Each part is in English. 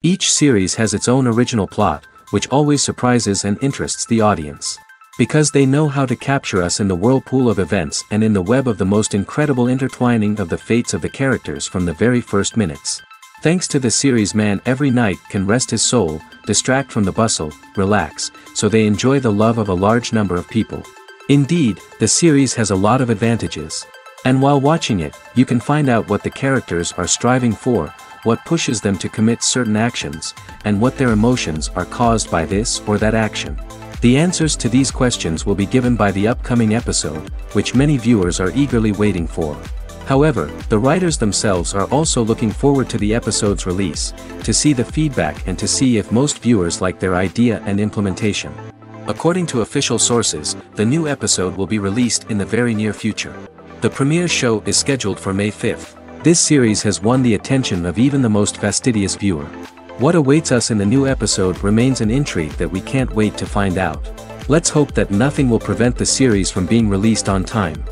Each series has its own original plot, which always surprises and interests the audience. Because they know how to capture us in the whirlpool of events and in the web of the most incredible intertwining of the fates of the characters from the very first minutes. Thanks to the series, man every night can rest his soul, distract from the bustle, relax, so they enjoy the love of a large number of people. Indeed, the series has a lot of advantages. And while watching it, you can find out what the characters are striving for, what pushes them to commit certain actions, and what their emotions are caused by this or that action. The answers to these questions will be given by the upcoming episode, which many viewers are eagerly waiting for. However, the writers themselves are also looking forward to the episode's release, to see the feedback and to see if most viewers like their idea and implementation. According to official sources, the new episode will be released in the very near future. The premiere show is scheduled for May 5th. This series has won the attention of even the most fastidious viewer. What awaits us in the new episode remains an intrigue that we can't wait to find out. Let's hope that nothing will prevent the series from being released on time.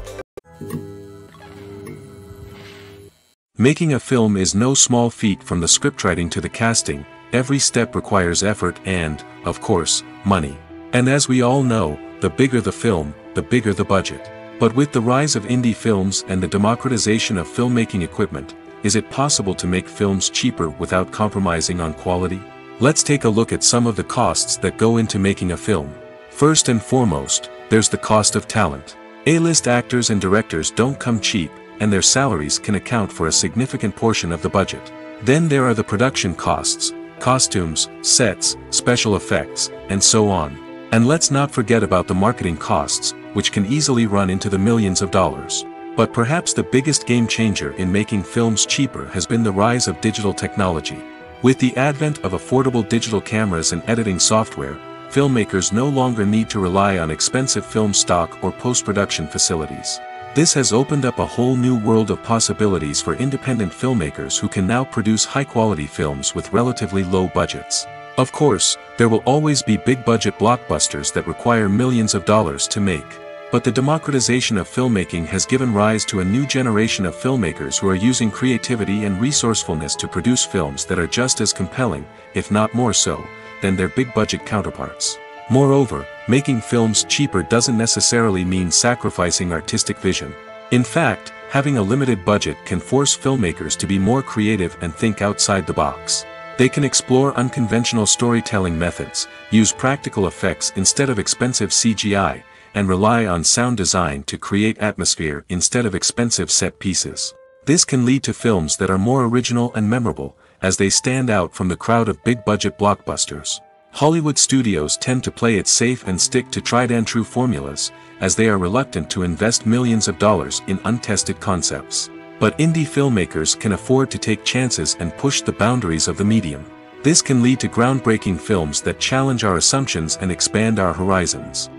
Making a film is no small feat. From the scriptwriting to the casting, every step requires effort and, of course, money. And as we all know, the bigger the film, the bigger the budget. But with the rise of indie films and the democratization of filmmaking equipment, is it possible to make films cheaper without compromising on quality? Let's take a look at some of the costs that go into making a film. First and foremost, there's the cost of talent. A-list actors and directors don't come cheap, and their salaries can account for a significant portion of the budget. Then there are the production costs, costumes, sets, special effects, and so on. And let's not forget about the marketing costs, which can easily run into the millions of dollars. But perhaps the biggest game changer in making films cheaper has been the rise of digital technology. With the advent of affordable digital cameras and editing software, filmmakers no longer need to rely on expensive film stock or post-production facilities. This has opened up a whole new world of possibilities for independent filmmakers who can now produce high-quality films with relatively low budgets. Of course, there will always be big-budget blockbusters that require millions of dollars to make. But the democratization of filmmaking has given rise to a new generation of filmmakers who are using creativity and resourcefulness to produce films that are just as compelling, if not more so, than their big-budget counterparts. Moreover, making films cheaper doesn't necessarily mean sacrificing artistic vision. In fact, having a limited budget can force filmmakers to be more creative and think outside the box. They can explore unconventional storytelling methods, use practical effects instead of expensive CGI, and rely on sound design to create atmosphere instead of expensive set pieces. This can lead to films that are more original and memorable, as they stand out from the crowd of big-budget blockbusters. Hollywood studios tend to play it safe and stick to tried-and-true formulas, as they are reluctant to invest millions of dollars in untested concepts. But indie filmmakers can afford to take chances and push the boundaries of the medium. This can lead to groundbreaking films that challenge our assumptions and expand our horizons.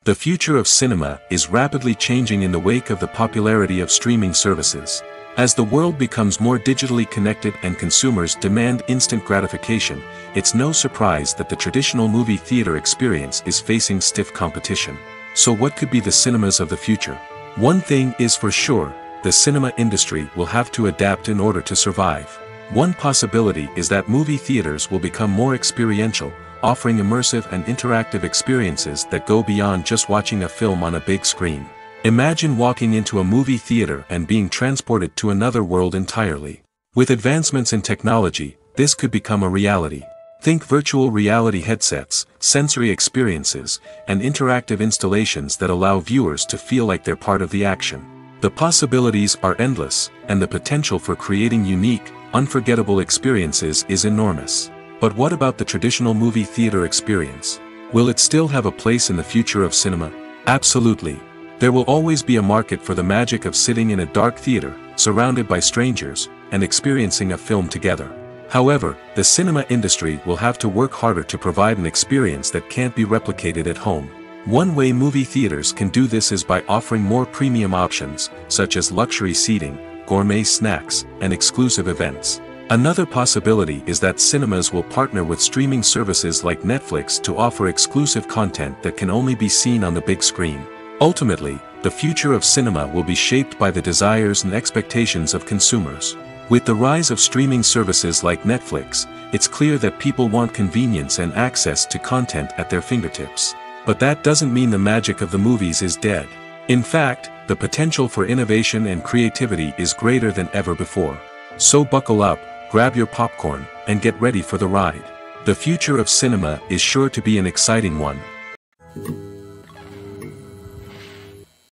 The future of cinema is rapidly changing in the wake of the popularity of streaming services. As the world becomes more digitally connected and consumers demand instant gratification, it's no surprise that the traditional movie theater experience is facing stiff competition. So what could be the cinemas of the future? One thing is for sure, the cinema industry will have to adapt in order to survive. One possibility is that movie theaters will become more experiential, offering immersive and interactive experiences that go beyond just watching a film on a big screen. Imagine walking into a movie theater and being transported to another world entirely. With advancements in technology, this could become a reality. Think virtual reality headsets, sensory experiences, and interactive installations that allow viewers to feel like they're part of the action. The possibilities are endless, and the potential for creating unique, unforgettable experiences is enormous. But what about the traditional movie theater experience? Will it still have a place in the future of cinema? Absolutely. There will always be a market for the magic of sitting in a dark theater, surrounded by strangers, and experiencing a film together. However, the cinema industry will have to work harder to provide an experience that can't be replicated at home. One way movie theaters can do this is by offering more premium options, such as luxury seating, gourmet snacks, and exclusive events. Another possibility is that cinemas will partner with streaming services like Netflix to offer exclusive content that can only be seen on the big screen. Ultimately, the future of cinema will be shaped by the desires and expectations of consumers. With the rise of streaming services like Netflix, it's clear that people want convenience and access to content at their fingertips. But that doesn't mean the magic of the movies is dead. In fact, the potential for innovation and creativity is greater than ever before. So buckle up, grab your popcorn, and get ready for the ride. The future of cinema is sure to be an exciting one.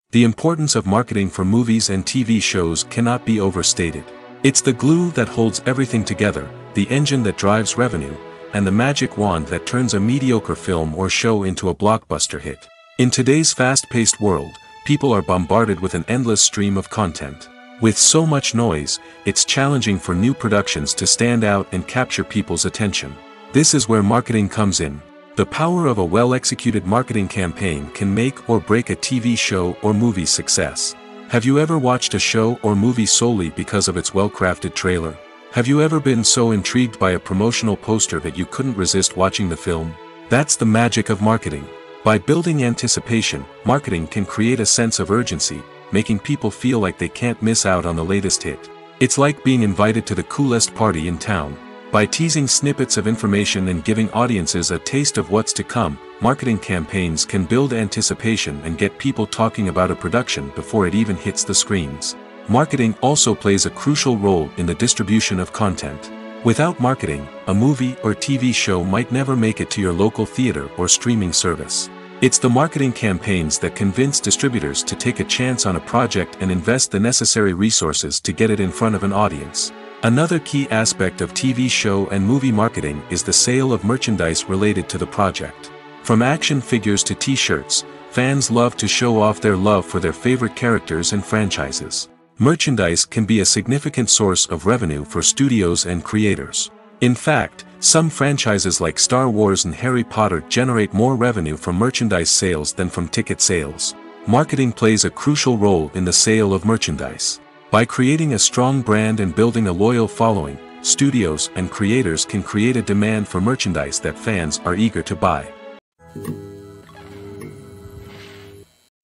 The importance of marketing for movies and TV shows cannot be overstated. It's the glue that holds everything together, the engine that drives revenue, and the magic wand that turns a mediocre film or show into a blockbuster hit. In today's fast-paced world, people are bombarded with an endless stream of content. With so much noise, it's challenging for new productions to stand out and capture people's attention. This is where marketing comes in. The power of a well-executed marketing campaign can make or break a TV show or movie's success. Have you ever watched a show or movie solely because of its well-crafted trailer? Have you ever been so intrigued by a promotional poster that you couldn't resist watching the film? That's the magic of marketing. By building anticipation, marketing can create a sense of urgency, making people feel like they can't miss out on the latest hit. It's like being invited to the coolest party in town. By teasing snippets of information and giving audiences a taste of what's to come, marketing campaigns can build anticipation and get people talking about a production before it even hits the screens. Marketing also plays a crucial role in the distribution of content. Without marketing, a movie or TV show might never make it to your local theater or streaming service. It's the marketing campaigns that convince distributors to take a chance on a project and invest the necessary resources to get it in front of an audience. Another key aspect of TV show and movie marketing is the sale of merchandise related to the project. From action figures to t-shirts, fans love to show off their love for their favorite characters and franchises. Merchandise can be a significant source of revenue for studios and creators. In fact, some franchises like Star Wars and Harry Potter generate more revenue from merchandise sales than from ticket sales. Marketing plays a crucial role in the sale of merchandise. By creating a strong brand and building a loyal following, studios and creators can create a demand for merchandise that fans are eager to buy.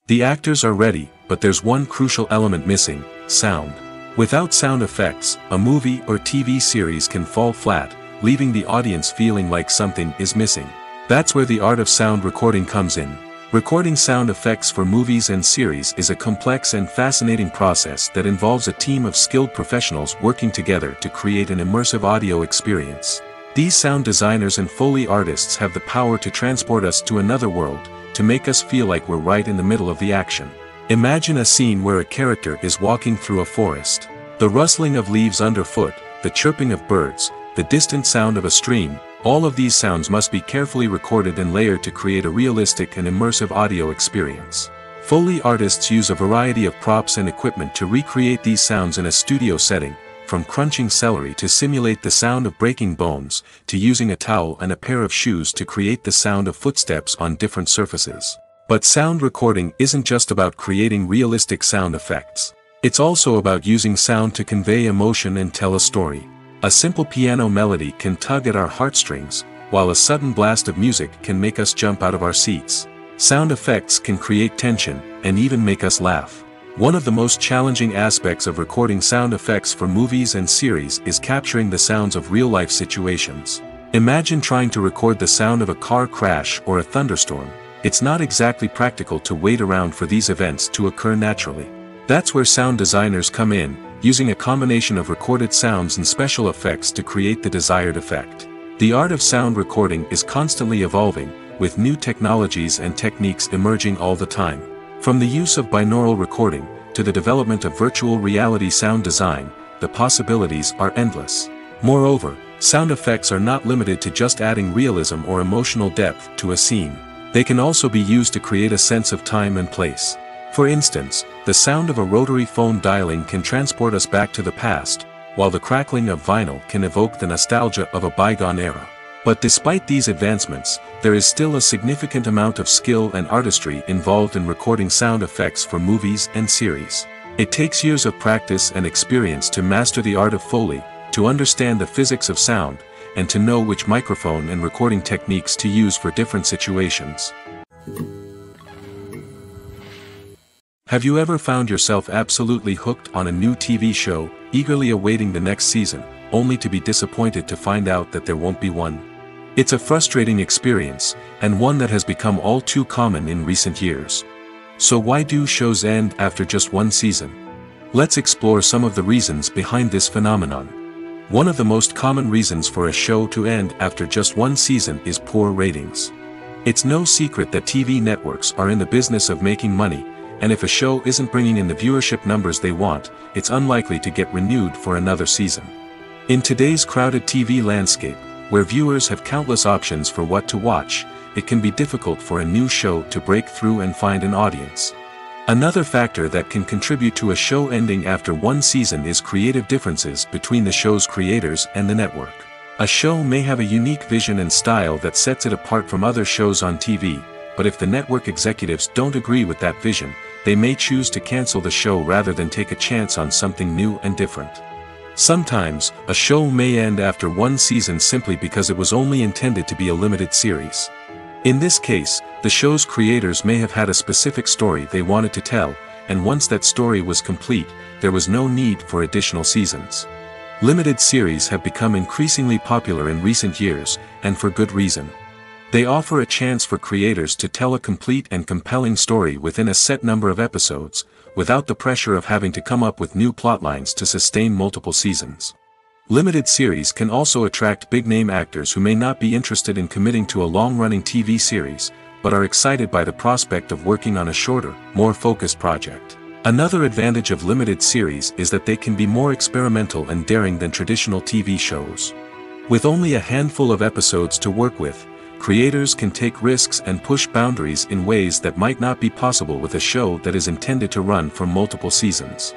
The actors are ready, but there's one crucial element missing: sound. Without sound effects, a movie or TV series can fall flat, leaving the audience feeling like something is missing. That's where the art of sound recording comes in. Recording sound effects for movies and series is a complex and fascinating process that involves a team of skilled professionals working together to create an immersive audio experience. These sound designers and Foley artists have the power to transport us to another world, to make us feel like we're right in the middle of the action. Imagine a scene where a character is walking through a forest. The rustling of leaves underfoot, the chirping of birds, the distant sound of a stream, all of these sounds must be carefully recorded and layered to create a realistic and immersive audio experience. Foley artists use a variety of props and equipment to recreate these sounds in a studio setting, from crunching celery to simulate the sound of breaking bones, to using a towel and a pair of shoes to create the sound of footsteps on different surfaces. But sound recording isn't just about creating realistic sound effects. It's also about using sound to convey emotion and tell a story. A simple piano melody can tug at our heartstrings, while a sudden blast of music can make us jump out of our seats. Sound effects can create tension, and even make us laugh. One of the most challenging aspects of recording sound effects for movies and series is capturing the sounds of real-life situations. Imagine trying to record the sound of a car crash or a thunderstorm. It's not exactly practical to wait around for these events to occur naturally. That's where sound designers come in, using a combination of recorded sounds and special effects to create the desired effect. The art of sound recording is constantly evolving, with new technologies and techniques emerging all the time. From the use of binaural recording, to the development of virtual reality sound design, the possibilities are endless. Moreover, sound effects are not limited to just adding realism or emotional depth to a scene. They can also be used to create a sense of time and place. For instance, the sound of a rotary phone dialing can transport us back to the past, while the crackling of vinyl can evoke the nostalgia of a bygone era. But despite these advancements, there is still a significant amount of skill and artistry involved in recording sound effects for movies and series. It takes years of practice and experience to master the art of Foley, to understand the physics of sound, and to know which microphone and recording techniques to use for different situations. Have you ever found yourself absolutely hooked on a new TV show, eagerly awaiting the next season, only to be disappointed to find out that there won't be one? It's a frustrating experience, and one that has become all too common in recent years. So why do shows end after just one season? Let's explore some of the reasons behind this phenomenon. One of the most common reasons for a show to end after just one season is poor ratings. It's no secret that TV networks are in the business of making money, and if a show isn't bringing in the viewership numbers they want, it's unlikely to get renewed for another season. In today's crowded TV landscape, where viewers have countless options for what to watch, it can be difficult for a new show to break through and find an audience. Another factor that can contribute to a show ending after one season is creative differences between the show's creators and the network. A show may have a unique vision and style that sets it apart from other shows on TV, but if the network executives don't agree with that vision, they may choose to cancel the show rather than take a chance on something new and different. Sometimes, a show may end after one season simply because it was only intended to be a limited series. In this case, the show's creators may have had a specific story they wanted to tell, and once that story was complete, there was no need for additional seasons. Limited series have become increasingly popular in recent years, and for good reason. They offer a chance for creators to tell a complete and compelling story within a set number of episodes, without the pressure of having to come up with new plotlines to sustain multiple seasons. Limited series can also attract big-name actors who may not be interested in committing to a long-running TV series, but are excited by the prospect of working on a shorter, more focused project. Another advantage of limited series is that they can be more experimental and daring than traditional TV shows. With only a handful of episodes to work with, creators can take risks and push boundaries in ways that might not be possible with a show that is intended to run for multiple seasons.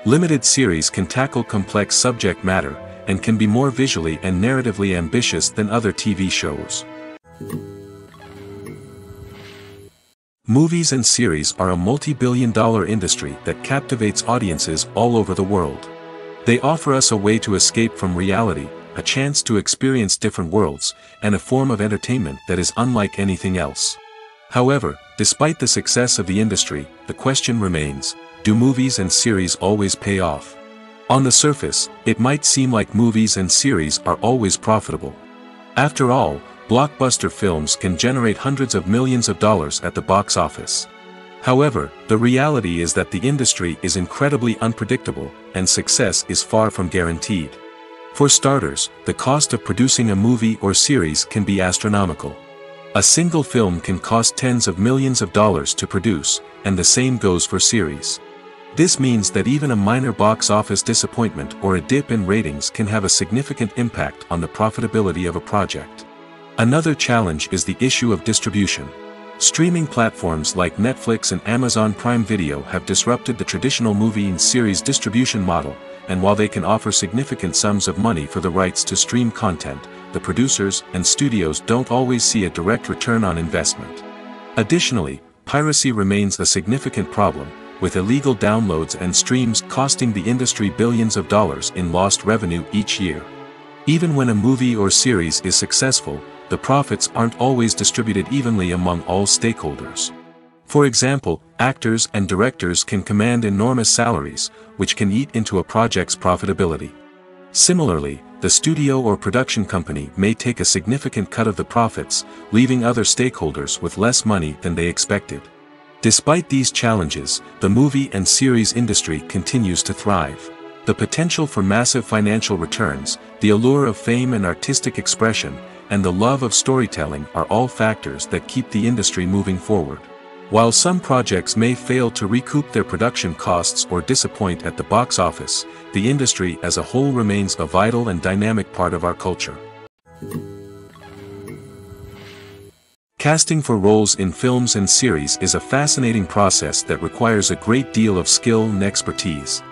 Limited series can tackle complex subject matter, and can be more visually and narratively ambitious than other TV shows. Movies and series are a multi-billion-dollar industry that captivates audiences all over the world. They offer us a way to escape from reality, a chance to experience different worlds, and a form of entertainment that is unlike anything else. However, despite the success of the industry, the question remains, do movies and series always pay off? On the surface, it might seem like movies and series are always profitable. After all, blockbuster films can generate hundreds of millions of dollars at the box office. However, the reality is that the industry is incredibly unpredictable, and success is far from guaranteed. For starters, the cost of producing a movie or series can be astronomical. A single film can cost tens of millions of dollars to produce, and the same goes for series. This means that even a minor box office disappointment or a dip in ratings can have a significant impact on the profitability of a project. Another challenge is the issue of distribution. Streaming platforms like Netflix and Amazon Prime Video have disrupted the traditional movie and series distribution model, and while they can offer significant sums of money for the rights to stream content, the producers and studios don't always see a direct return on investment. Additionally, piracy remains a significant problem, with illegal downloads and streams costing the industry billions of dollars in lost revenue each year. Even when a movie or series is successful, the profits aren't always distributed evenly among all stakeholders. For example, actors and directors can command enormous salaries, which can eat into a project's profitability. Similarly, the studio or production company may take a significant cut of the profits, leaving other stakeholders with less money than they expected. Despite these challenges, the movie and series industry continues to thrive. The potential for massive financial returns, the allure of fame and artistic expression, and the love of storytelling are all factors that keep the industry moving forward. While some projects may fail to recoup their production costs or disappoint at the box office, the industry as a whole remains a vital and dynamic part of our culture. Casting for roles in films and series is a fascinating process that requires a great deal of skill and expertise.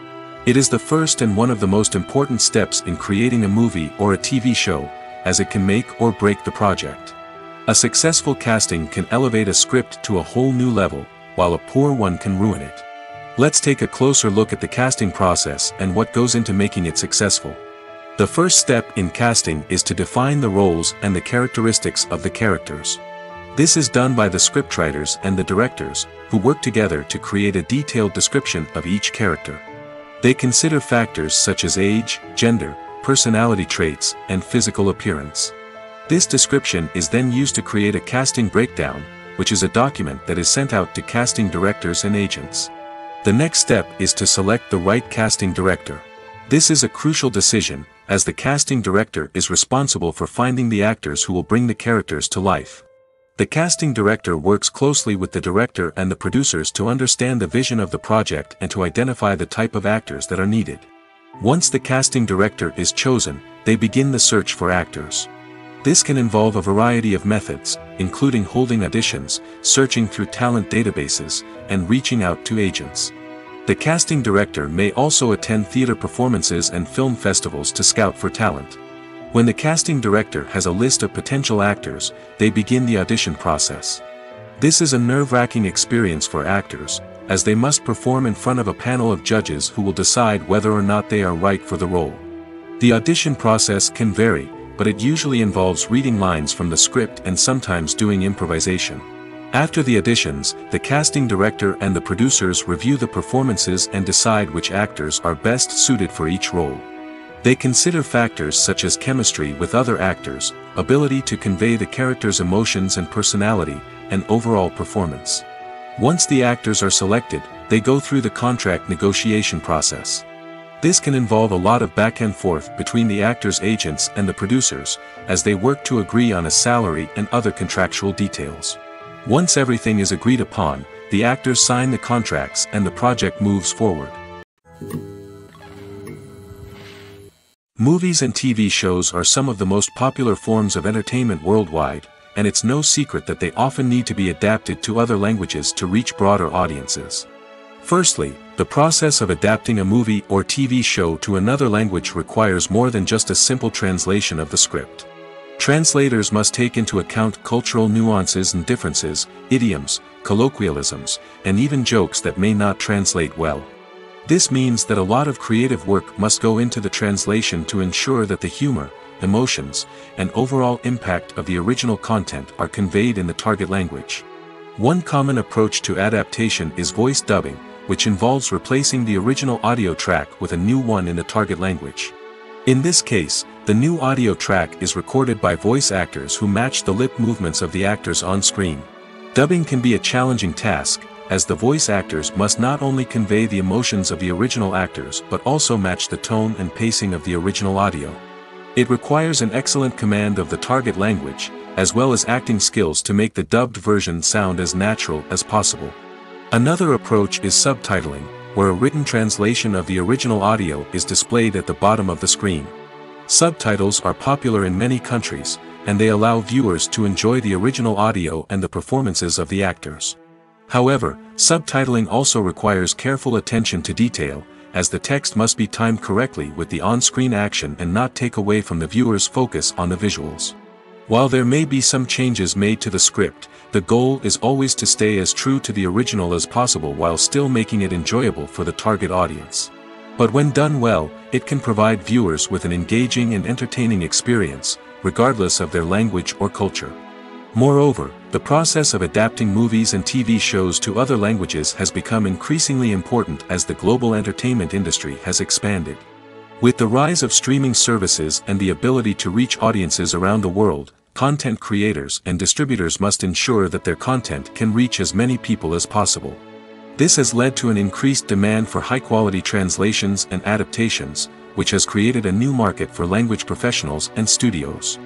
It is the first and one of the most important steps in creating a movie or a TV show, as it can make or break the project. A successful casting can elevate a script to a whole new level, while a poor one can ruin it. Let's take a closer look at the casting process and what goes into making it successful. The first step in casting is to define the roles and the characteristics of the characters. This is done by the scriptwriters and the directors, who work together to create a detailed description of each character. They consider factors such as age, gender, personality traits, and physical appearance. This description is then used to create a casting breakdown, which is a document that is sent out to casting directors and agents. The next step is to select the right casting director. This is a crucial decision, as the casting director is responsible for finding the actors who will bring the characters to life. The casting director works closely with the director and the producers to understand the vision of the project and to identify the type of actors that are needed. Once the casting director is chosen, they begin the search for actors. This can involve a variety of methods, including holding auditions, searching through talent databases, and reaching out to agents. The casting director may also attend theater performances and film festivals to scout for talent. When the casting director has a list of potential actors, they begin the audition process. This is a nerve-wracking experience for actors, as they must perform in front of a panel of judges who will decide whether or not they are right for the role. The audition process can vary, but it usually involves reading lines from the script and sometimes doing improvisation. After the auditions, the casting director and the producers review the performances and decide which actors are best suited for each role. They consider factors such as chemistry with other actors, ability to convey the character's emotions and personality, and overall performance. Once the actors are selected, they go through the contract negotiation process. This can involve a lot of back and forth between the actors' agents and the producers, as they work to agree on a salary and other contractual details. Once everything is agreed upon, the actors sign the contracts and the project moves forward. Movies and TV shows are some of the most popular forms of entertainment worldwide, and it's no secret that they often need to be adapted to other languages to reach broader audiences. Firstly, the process of adapting a movie or TV show to another language requires more than just a simple translation of the script. Translators must take into account cultural nuances and differences, idioms, colloquialisms, and even jokes that may not translate well. This means that a lot of creative work must go into the translation to ensure that the humor, emotions, and overall impact of the original content are conveyed in the target language. One common approach to adaptation is voice dubbing, which involves replacing the original audio track with a new one in the target language. In this case, the new audio track is recorded by voice actors who match the lip movements of the actors on screen. Dubbing can be a challenging task, as the voice actors must not only convey the emotions of the original actors but also match the tone and pacing of the original audio. It requires an excellent command of the target language, as well as acting skills to make the dubbed version sound as natural as possible. Another approach is subtitling, where a written translation of the original audio is displayed at the bottom of the screen. Subtitles are popular in many countries, and they allow viewers to enjoy the original audio and the performances of the actors. However, subtitling also requires careful attention to detail, as the text must be timed correctly with the on-screen action and not take away from the viewer's focus on the visuals. While there may be some changes made to the script, the goal is always to stay as true to the original as possible while still making it enjoyable for the target audience. But when done well, it can provide viewers with an engaging and entertaining experience, regardless of their language or culture. Moreover, the process of adapting movies and TV shows to other languages has become increasingly important as the global entertainment industry has expanded. With the rise of streaming services and the ability to reach audiences around the world, content creators and distributors must ensure that their content can reach as many people as possible. This has led to an increased demand for high-quality translations and adaptations, which has created a new market for language professionals and studios.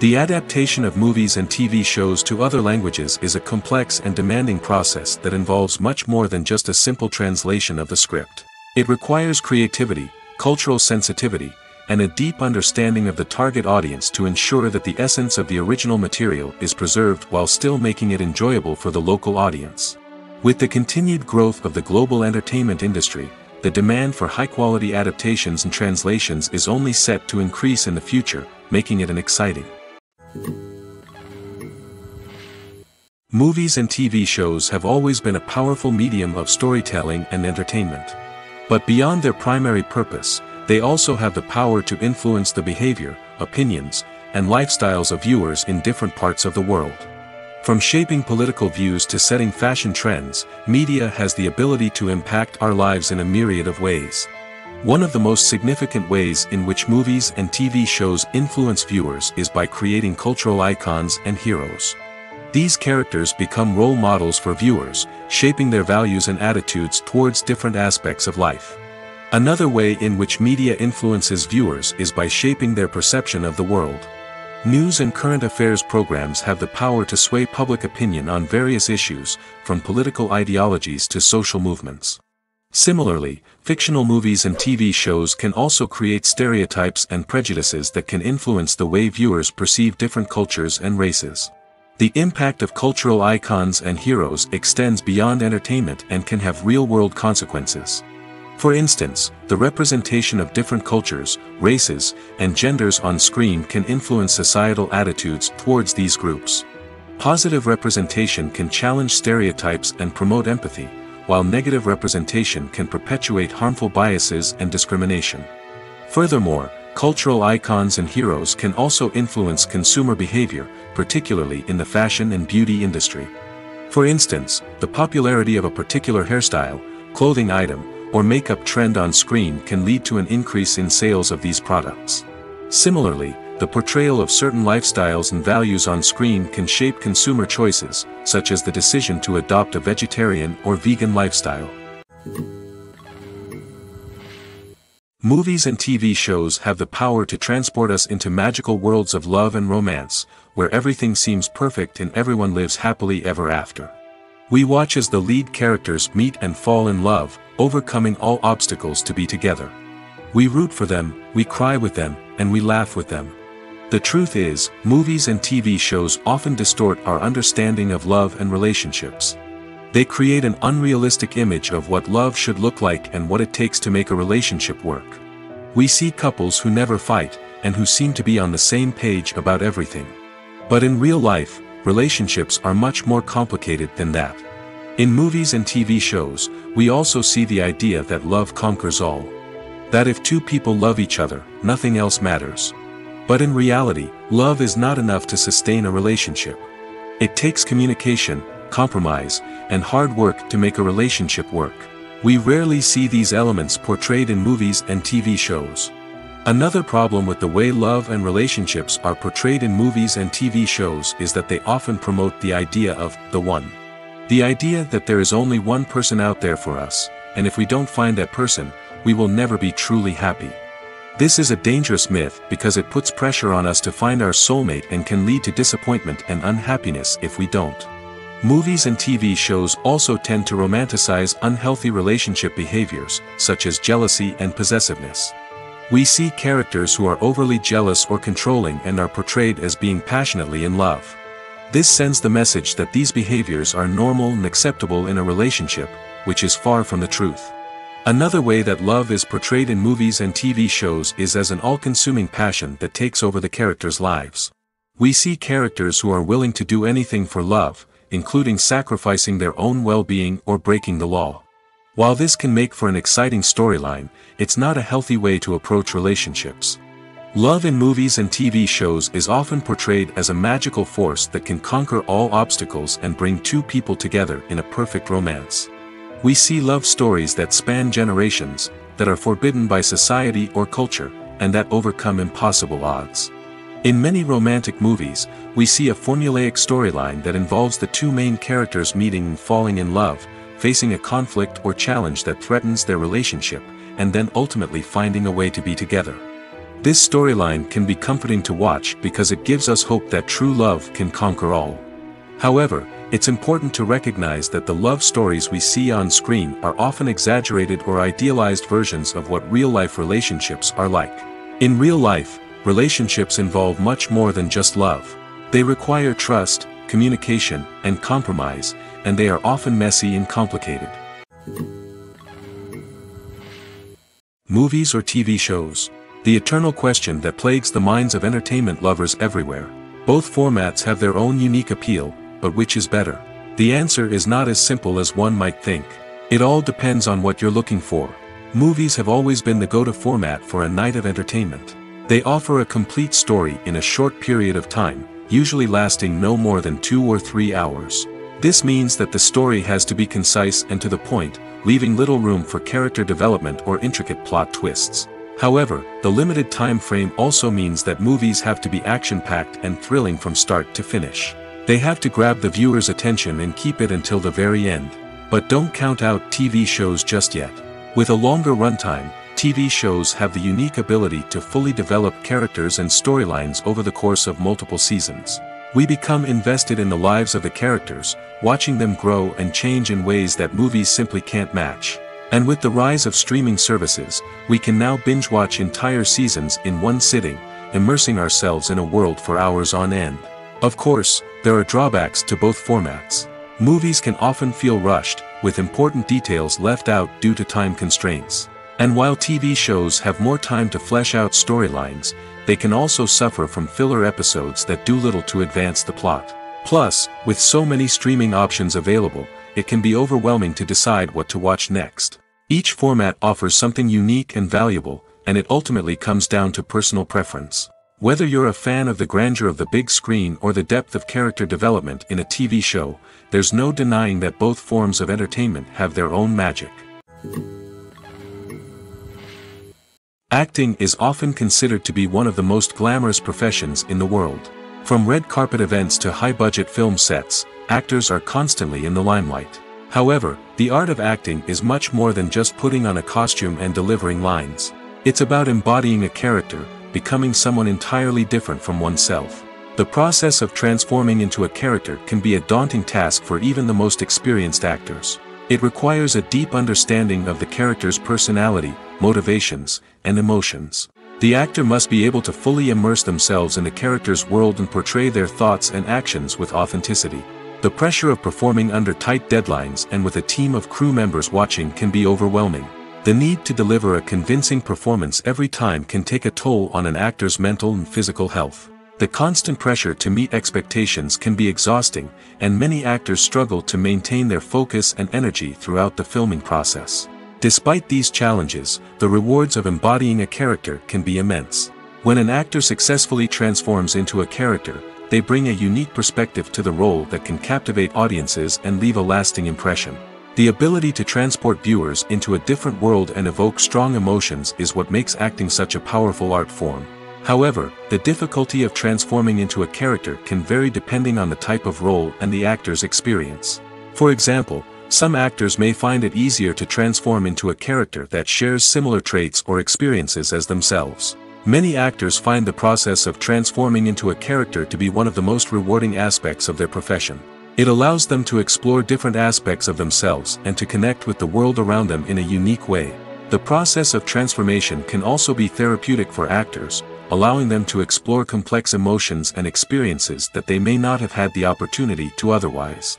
The adaptation of movies and TV shows to other languages is a complex and demanding process that involves much more than just a simple translation of the script. It requires creativity, cultural sensitivity, and a deep understanding of the target audience to ensure that the essence of the original material is preserved while still making it enjoyable for the local audience. With the continued growth of the global entertainment industry, the demand for high-quality adaptations and translations is only set to increase in the future, making it an exciting. Movies and TV shows have always been a powerful medium of storytelling and entertainment. But beyond their primary purpose, they also have the power to influence the behavior, opinions, and lifestyles of viewers in different parts of the world. From shaping political views to setting fashion trends, media has the ability to impact our lives in a myriad of ways. One of the most significant ways in which movies and TV shows influence viewers is by creating cultural icons and heroes. These characters become role models for viewers, shaping their values and attitudes towards different aspects of life. Another way in which media influences viewers is by shaping their perception of the world. News and current affairs programs have the power to sway public opinion on various issues, from political ideologies to social movements. Similarly, fictional movies and TV shows can also create stereotypes and prejudices that can influence the way viewers perceive different cultures and races. The impact of cultural icons and heroes extends beyond entertainment and can have real-world consequences. For instance, the representation of different cultures, races, and genders on screen can influence societal attitudes towards these groups. Positive representation can challenge stereotypes and promote empathy, while negative representation can perpetuate harmful biases and discrimination. Furthermore, cultural icons and heroes can also influence consumer behavior, particularly in the fashion and beauty industry. For instance, the popularity of a particular hairstyle, clothing item, or makeup trend on screen can lead to an increase in sales of these products. Similarly, the portrayal of certain lifestyles and values on screen can shape consumer choices, such as the decision to adopt a vegetarian or vegan lifestyle. Movies and TV shows have the power to transport us into magical worlds of love and romance, where everything seems perfect and everyone lives happily ever after. We watch as the lead characters meet and fall in love, overcoming all obstacles to be together. We root for them, we cry with them, and we laugh with them. The truth is, movies and TV shows often distort our understanding of love and relationships. They create an unrealistic image of what love should look like and what it takes to make a relationship work. We see couples who never fight, and who seem to be on the same page about everything. But in real life, relationships are much more complicated than that. In movies and TV shows, we also see the idea that love conquers all. That if two people love each other, nothing else matters. But in reality, love is not enough to sustain a relationship. It takes communication, compromise, and hard work to make a relationship work. We rarely see these elements portrayed in movies and TV shows. Another problem with the way love and relationships are portrayed in movies and TV shows is that they often promote the idea of the one. The idea that there is only one person out there for us, and if we don't find that person, we will never be truly happy. This is a dangerous myth because it puts pressure on us to find our soulmate and can lead to disappointment and unhappiness if we don't. Movies and TV shows also tend to romanticize unhealthy relationship behaviors, such as jealousy and possessiveness. We see characters who are overly jealous or controlling and are portrayed as being passionately in love. This sends the message that these behaviors are normal and acceptable in a relationship, which is far from the truth. Another way that love is portrayed in movies and TV shows is as an all-consuming passion that takes over the characters' lives. We see characters who are willing to do anything for love, including sacrificing their own well-being or breaking the law. While this can make for an exciting storyline, it's not a healthy way to approach relationships. Love in movies and TV shows is often portrayed as a magical force that can conquer all obstacles and bring two people together in a perfect romance. We see love stories that span generations, that are forbidden by society or culture, and that overcome impossible odds. In many romantic movies, we see a formulaic storyline that involves the two main characters meeting and falling in love, facing a conflict or challenge that threatens their relationship, and then ultimately finding a way to be together. This storyline can be comforting to watch because it gives us hope that true love can conquer all. However, it's important to recognize that the love stories we see on screen are often exaggerated or idealized versions of what real-life relationships are like. In real life, relationships involve much more than just love. They require trust, communication, and compromise, and they are often messy and complicated. Movies or TV shows? The eternal question that plagues the minds of entertainment lovers everywhere. Both formats have their own unique appeal, but which is better? The answer is not as simple as one might think. It all depends on what you're looking for. Movies have always been the go-to format for a night of entertainment. They offer a complete story in a short period of time, usually lasting no more than 2 or 3 hours. This means that the story has to be concise and to the point, leaving little room for character development or intricate plot twists. However, the limited time frame also means that movies have to be action-packed and thrilling from start to finish. They have to grab the viewer's attention and keep it until the very end. But don't count out TV shows just yet. With a longer runtime, TV shows have the unique ability to fully develop characters and storylines over the course of multiple seasons. We become invested in the lives of the characters, watching them grow and change in ways that movies simply can't match. And with the rise of streaming services, we can now binge-watch entire seasons in one sitting, immersing ourselves in a world for hours on end. Of course, there are drawbacks to both formats. Movies can often feel rushed, with important details left out due to time constraints. And while TV shows have more time to flesh out storylines, they can also suffer from filler episodes that do little to advance the plot. Plus, with so many streaming options available, it can be overwhelming to decide what to watch next. Each format offers something unique and valuable, and it ultimately comes down to personal preference. Whether you're a fan of the grandeur of the big screen or the depth of character development in a TV show, there's no denying that both forms of entertainment have their own magic. Acting is often considered to be one of the most glamorous professions in the world. From red carpet events to high-budget film sets, actors are constantly in the limelight. However, the art of acting is much more than just putting on a costume and delivering lines. It's about embodying a character, becoming someone entirely different from oneself. The process of transforming into a character can be a daunting task for even the most experienced actors. It requires a deep understanding of the character's personality, motivations, and emotions. The actor must be able to fully immerse themselves in the character's world and portray their thoughts and actions with authenticity. The pressure of performing under tight deadlines and with a team of crew members watching can be overwhelming. The need to deliver a convincing performance every time can take a toll on an actor's mental and physical health. The constant pressure to meet expectations can be exhausting, and many actors struggle to maintain their focus and energy throughout the filming process. Despite these challenges, the rewards of embodying a character can be immense. When an actor successfully transforms into a character, they bring a unique perspective to the role that can captivate audiences and leave a lasting impression. The ability to transport viewers into a different world and evoke strong emotions is what makes acting such a powerful art form. However, the difficulty of transforming into a character can vary depending on the type of role and the actor's experience. For example, some actors may find it easier to transform into a character that shares similar traits or experiences as themselves. Many actors find the process of transforming into a character to be one of the most rewarding aspects of their profession. It allows them to explore different aspects of themselves and to connect with the world around them in a unique way. The process of transformation can also be therapeutic for actors, allowing them to explore complex emotions and experiences that they may not have had the opportunity to otherwise.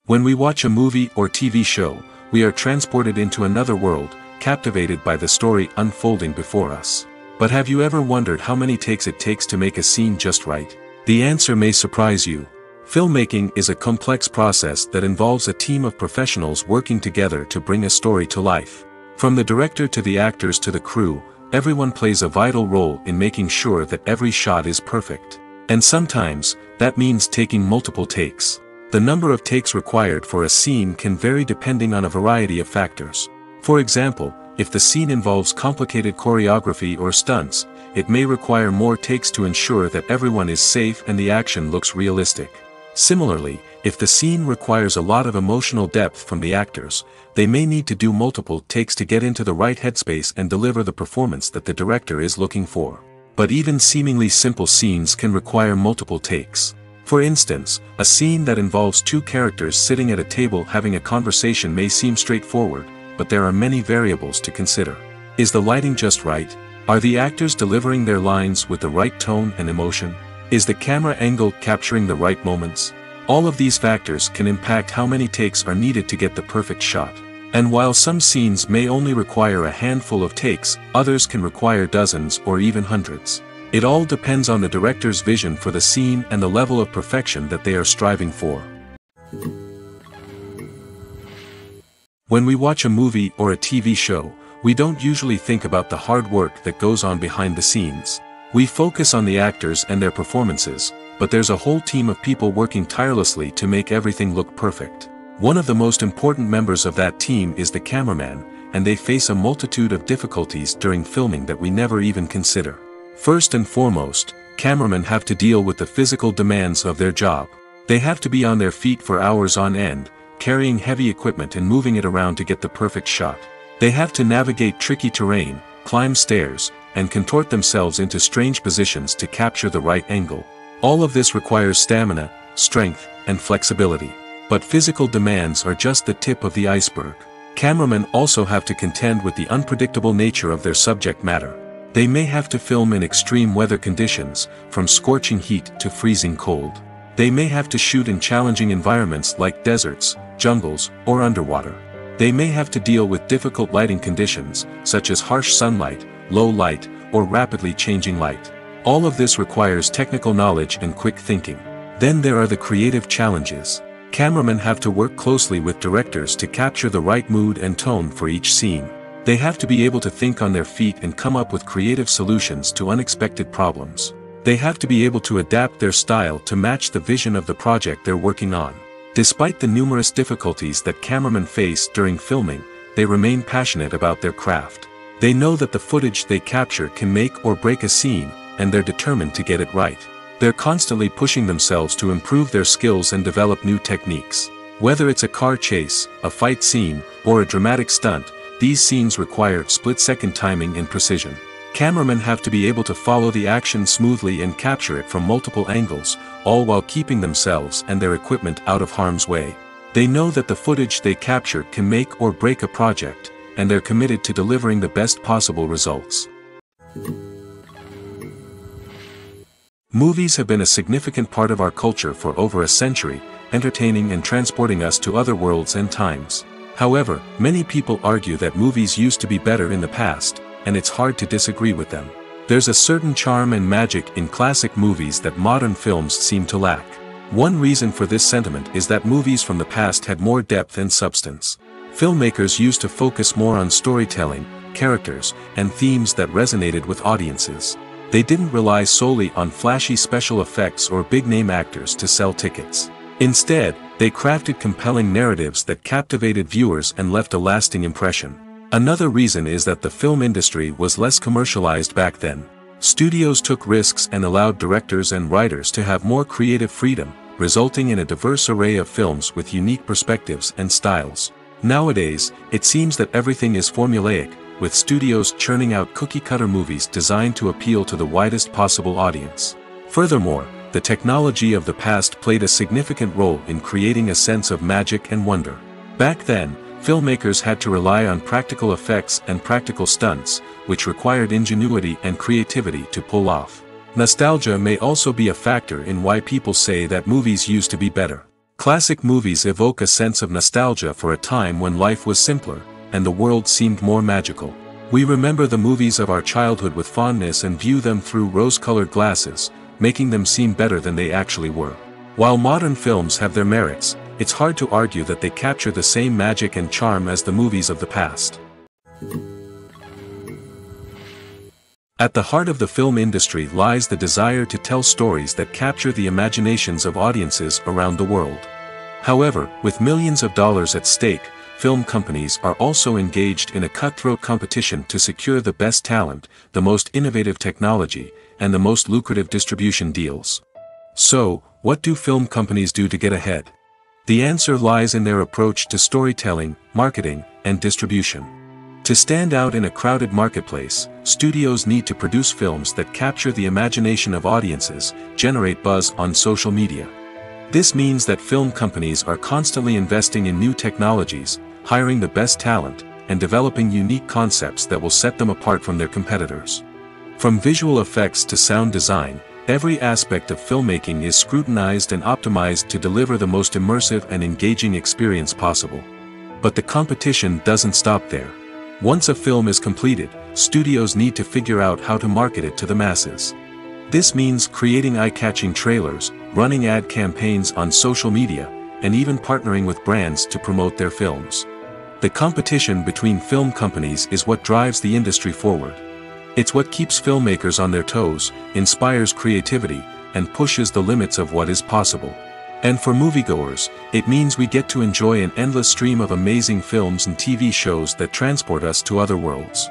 When we watch a movie or TV show, we are transported into another world, captivated by the story unfolding before us. But have you ever wondered how many takes it takes to make a scene just right? The answer may surprise you. Filmmaking is a complex process that involves a team of professionals working together to bring a story to life. From the director to the actors to the crew, everyone plays a vital role in making sure that every shot is perfect. And sometimes, that means taking multiple takes. The number of takes required for a scene can vary depending on a variety of factors. For example, if the scene involves complicated choreography or stunts, it may require more takes to ensure that everyone is safe and the action looks realistic. Similarly, if the scene requires a lot of emotional depth from the actors, they may need to do multiple takes to get into the right headspace and deliver the performance that the director is looking for. But even seemingly simple scenes can require multiple takes. For instance, a scene that involves two characters sitting at a table having a conversation may seem straightforward, but there are many variables to consider. Is the lighting just right? Are the actors delivering their lines with the right tone and emotion? Is the camera angle capturing the right moments? All of these factors can impact how many takes are needed to get the perfect shot. And while some scenes may only require a handful of takes, others can require dozens or even hundreds. It all depends on the director's vision for the scene and the level of perfection that they are striving for. When we watch a movie or a TV show, we don't usually think about the hard work that goes on behind the scenes. We focus on the actors and their performances, but there's a whole team of people working tirelessly to make everything look perfect. One of the most important members of that team is the cameraman, and they face a multitude of difficulties during filming that we never even consider. First and foremost, cameramen have to deal with the physical demands of their job. They have to be on their feet for hours on end, carrying heavy equipment and moving it around to get the perfect shot. They have to navigate tricky terrain, climb stairs, and contort themselves into strange positions to capture the right angle. All of this requires stamina, strength, and flexibility. But physical demands are just the tip of the iceberg. Cameramen also have to contend with the unpredictable nature of their subject matter. They may have to film in extreme weather conditions, from scorching heat to freezing cold. They may have to shoot in challenging environments like deserts, jungles, or underwater. They may have to deal with difficult lighting conditions, such as harsh sunlight, low light, or rapidly changing light. All of this requires technical knowledge and quick thinking. Then there are the creative challenges. Cameramen have to work closely with directors to capture the right mood and tone for each scene. They have to be able to think on their feet and come up with creative solutions to unexpected problems. They have to be able to adapt their style to match the vision of the project they're working on. Despite the numerous difficulties that cameramen face during filming, they remain passionate about their craft. They know that the footage they capture can make or break a scene, and they're determined to get it right. They're constantly pushing themselves to improve their skills and develop new techniques. Whether it's a car chase, a fight scene, or a dramatic stunt, these scenes require split-second timing and precision. Cameramen have to be able to follow the action smoothly and capture it from multiple angles, all while keeping themselves and their equipment out of harm's way. They know that the footage they capture can make or break a project, and they're committed to delivering the best possible results. Movies have been a significant part of our culture for over a century, entertaining and transporting us to other worlds and times. However, many people argue that movies used to be better in the past, and it's hard to disagree with them. There's a certain charm and magic in classic movies that modern films seem to lack. One reason for this sentiment is that movies from the past had more depth and substance. Filmmakers used to focus more on storytelling, characters, and themes that resonated with audiences. They didn't rely solely on flashy special effects or big-name actors to sell tickets. Instead, they crafted compelling narratives that captivated viewers and left a lasting impression. Another reason is that the film industry was less commercialized back then. Studios took risks and allowed directors and writers to have more creative freedom, resulting in a diverse array of films with unique perspectives and styles. Nowadays, it seems that everything is formulaic, with studios churning out cookie-cutter movies designed to appeal to the widest possible audience. Furthermore, the technology of the past played a significant role in creating a sense of magic and wonder. Back then, filmmakers had to rely on practical effects and practical stunts, which required ingenuity and creativity to pull off. Nostalgia may also be a factor in why people say that movies used to be better. Classic movies evoke a sense of nostalgia for a time when life was simpler, and the world seemed more magical. We remember the movies of our childhood with fondness and view them through rose-colored glasses, making them seem better than they actually were. While modern films have their merits, it's hard to argue that they capture the same magic and charm as the movies of the past. At the heart of the film industry lies the desire to tell stories that capture the imaginations of audiences around the world. However, with millions of dollars at stake, film companies are also engaged in a cutthroat competition to secure the best talent, the most innovative technology, and the most lucrative distribution deals. So, what do film companies do to get ahead? The answer lies in their approach to storytelling, marketing, and distribution. To stand out in a crowded marketplace, studios need to produce films that capture the imagination of audiences, generate buzz on social media. This means that film companies are constantly investing in new technologies, hiring the best talent, and developing unique concepts that will set them apart from their competitors. From visual effects to sound design, every aspect of filmmaking is scrutinized and optimized to deliver the most immersive and engaging experience possible. But the competition doesn't stop there. Once a film is completed, studios need to figure out how to market it to the masses. This means creating eye-catching trailers, running ad campaigns on social media, and even partnering with brands to promote their films. The competition between film companies is what drives the industry forward. It's what keeps filmmakers on their toes, inspires creativity, and pushes the limits of what is possible. And for moviegoers, it means we get to enjoy an endless stream of amazing films and TV shows that transport us to other worlds.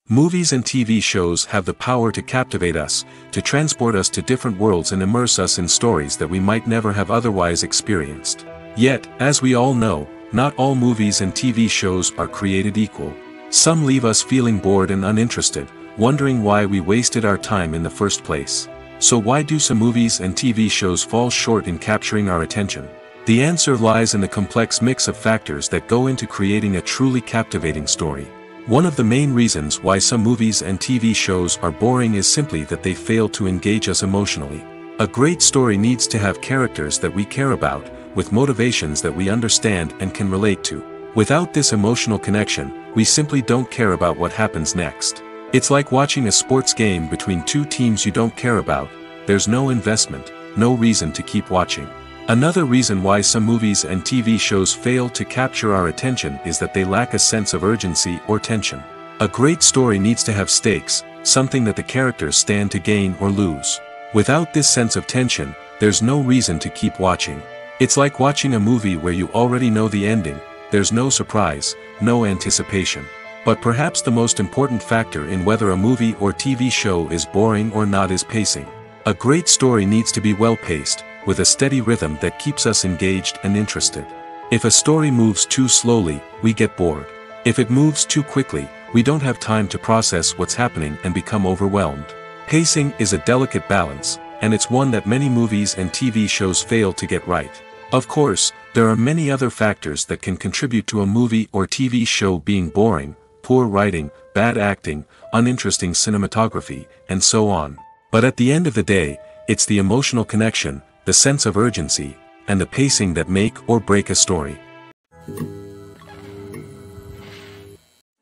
Movies and TV shows have the power to captivate us, to transport us to different worlds and immerse us in stories that we might never have otherwise experienced. Yet, as we all know, not all movies and TV shows are created equal. Some leave us feeling bored and uninterested, wondering why we wasted our time in the first place. So why do some movies and TV shows fall short in capturing our attention? The answer lies in the complex mix of factors that go into creating a truly captivating story. One of the main reasons why some movies and TV shows are boring is simply that they fail to engage us emotionally. A great story needs to have characters that we care about, with motivations that we understand and can relate to. Without this emotional connection, we simply don't care about what happens next. It's like watching a sports game between two teams you don't care about. There's no investment, no reason to keep watching. Another reason why some movies and TV shows fail to capture our attention is that they lack a sense of urgency or tension. A great story needs to have stakes, something that the characters stand to gain or lose. Without this sense of tension, there's no reason to keep watching. It's like watching a movie where you already know the ending, there's no surprise, no anticipation. But perhaps the most important factor in whether a movie or TV show is boring or not is pacing. A great story needs to be well-paced, with a steady rhythm that keeps us engaged and interested. If a story moves too slowly, we get bored. If it moves too quickly, we don't have time to process what's happening and become overwhelmed. Pacing is a delicate balance, and it's one that many movies and TV shows fail to get right. Of course, there are many other factors that can contribute to a movie or TV show being boring: poor writing, bad acting, uninteresting cinematography, and so on. But at the end of the day, it's the emotional connection, the sense of urgency, and the pacing that make or break a story.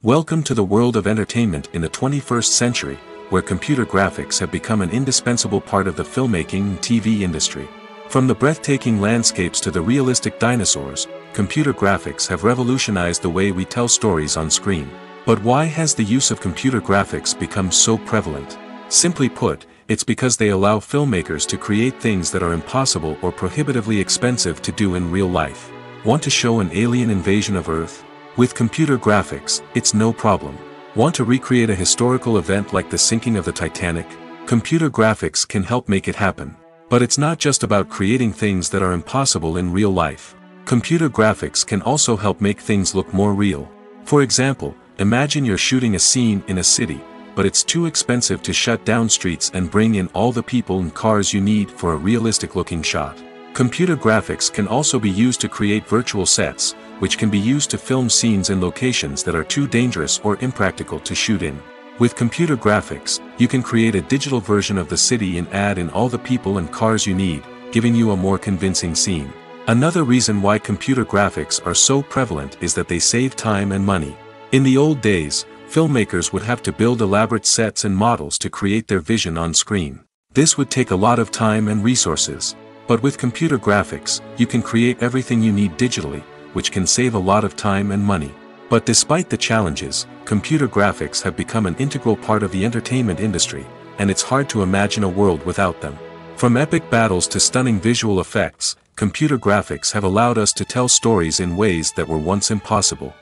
Welcome to the world of entertainment in the 21st century, where computer graphics have become an indispensable part of the filmmaking and TV industry. From the breathtaking landscapes to the realistic dinosaurs, computer graphics have revolutionized the way we tell stories on screen. But why has the use of computer graphics become so prevalent? Simply put, it's because they allow filmmakers to create things that are impossible or prohibitively expensive to do in real life. Want to show an alien invasion of Earth? With computer graphics, it's no problem. Want to recreate a historical event like the sinking of the Titanic? Computer graphics can help make it happen. But it's not just about creating things that are impossible in real life. Computer graphics can also help make things look more real. For example, imagine you're shooting a scene in a city, but it's too expensive to shut down streets and bring in all the people and cars you need for a realistic-looking shot. Computer graphics can also be used to create virtual sets, which can be used to film scenes in locations that are too dangerous or impractical to shoot in. With computer graphics, you can create a digital version of the city and add in all the people and cars you need, giving you a more convincing scene. Another reason why computer graphics are so prevalent is that they save time and money. In the old days, filmmakers would have to build elaborate sets and models to create their vision on screen. This would take a lot of time and resources. But with computer graphics, you can create everything you need digitally, which can save a lot of time and money. But despite the challenges, computer graphics have become an integral part of the entertainment industry, and it's hard to imagine a world without them. From epic battles to stunning visual effects, computer graphics have allowed us to tell stories in ways that were once impossible.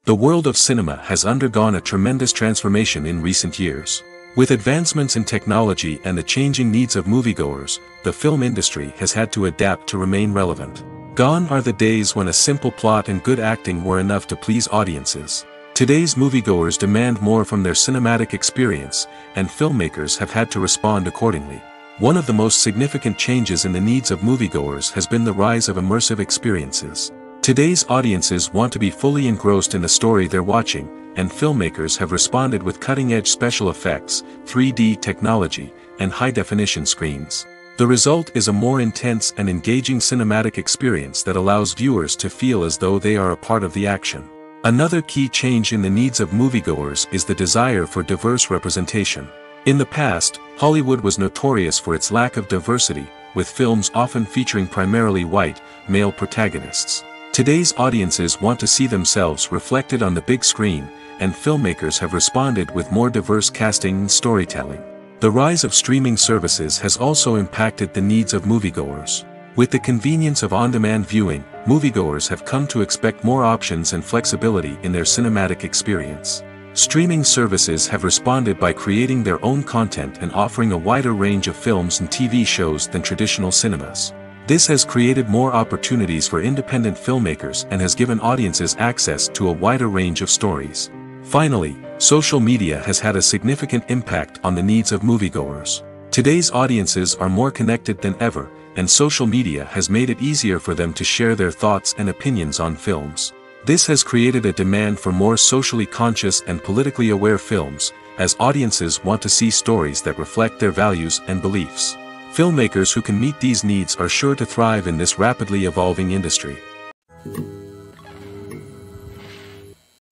The world of cinema has undergone a tremendous transformation in recent years. With advancements in technology and the changing needs of moviegoers, the film industry has had to adapt to remain relevant. Gone are the days when a simple plot and good acting were enough to please audiences. Today's moviegoers demand more from their cinematic experience, and filmmakers have had to respond accordingly. One of the most significant changes in the needs of moviegoers has been the rise of immersive experiences. Today's audiences want to be fully engrossed in the story they're watching, and filmmakers have responded with cutting-edge special effects, 3D technology, and high-definition screens. The result is a more intense and engaging cinematic experience that allows viewers to feel as though they are a part of the action. Another key change in the needs of moviegoers is the desire for diverse representation. In the past, Hollywood was notorious for its lack of diversity, with films often featuring primarily white, male protagonists. Today's audiences want to see themselves reflected on the big screen, and filmmakers have responded with more diverse casting and storytelling. The rise of streaming services has also impacted the needs of moviegoers. With the convenience of on-demand viewing, moviegoers have come to expect more options and flexibility in their cinematic experience. Streaming services have responded by creating their own content and offering a wider range of films and TV shows than traditional cinemas. This has created more opportunities for independent filmmakers and has given audiences access to a wider range of stories. Finally, social media has had a significant impact on the needs of moviegoers. Today's audiences are more connected than ever, and social media has made it easier for them to share their thoughts and opinions on films. This has created a demand for more socially conscious and politically aware films, as audiences want to see stories that reflect their values and beliefs. Filmmakers who can meet these needs are sure to thrive in this rapidly evolving industry.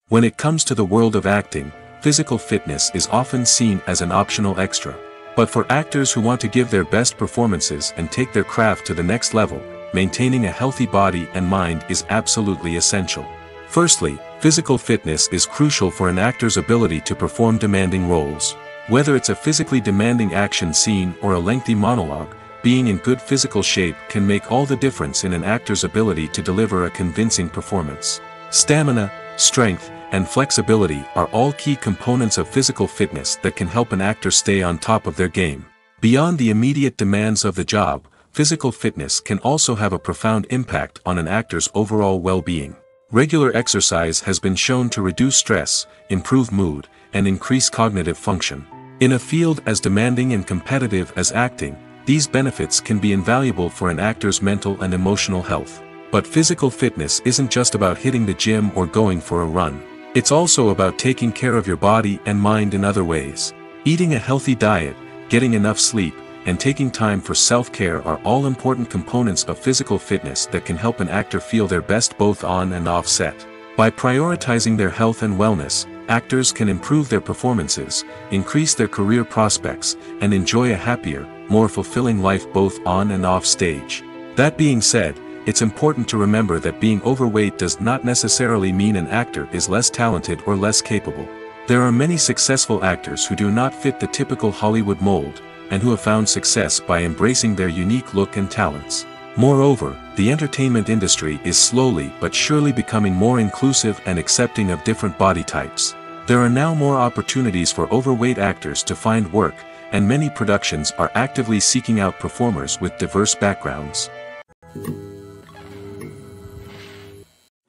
When it comes to the world of acting, physical fitness is often seen as an optional extra. But for actors who want to give their best performances and take their craft to the next level, maintaining a healthy body and mind is absolutely essential. Firstly, physical fitness is crucial for an actor's ability to perform demanding roles. Whether it's a physically demanding action scene or a lengthy monologue, being in good physical shape can make all the difference in an actor's ability to deliver a convincing performance. Stamina, strength, and flexibility are all key components of physical fitness that can help an actor stay on top of their game. Beyond the immediate demands of the job, physical fitness can also have a profound impact on an actor's overall well-being. Regular exercise has been shown to reduce stress, improve mood, and increase cognitive function. In a field as demanding and competitive as acting, these benefits can be invaluable for an actor's mental and emotional health. But physical fitness isn't just about hitting the gym or going for a run. It's also about taking care of your body and mind in other ways. Eating a healthy diet, getting enough sleep, and taking time for self-care are all important components of physical fitness that can help an actor feel their best both on and off set. By prioritizing their health and wellness, actors can improve their performances, increase their career prospects, and enjoy a happier, more fulfilling life both on and off stage. That being said, it's important to remember that being overweight does not necessarily mean an actor is less talented or less capable. There are many successful actors who do not fit the typical Hollywood mold, and who have found success by embracing their unique look and talents. Moreover, the entertainment industry is slowly but surely becoming more inclusive and accepting of different body types. There are now more opportunities for overweight actors to find work, and many productions are actively seeking out performers with diverse backgrounds.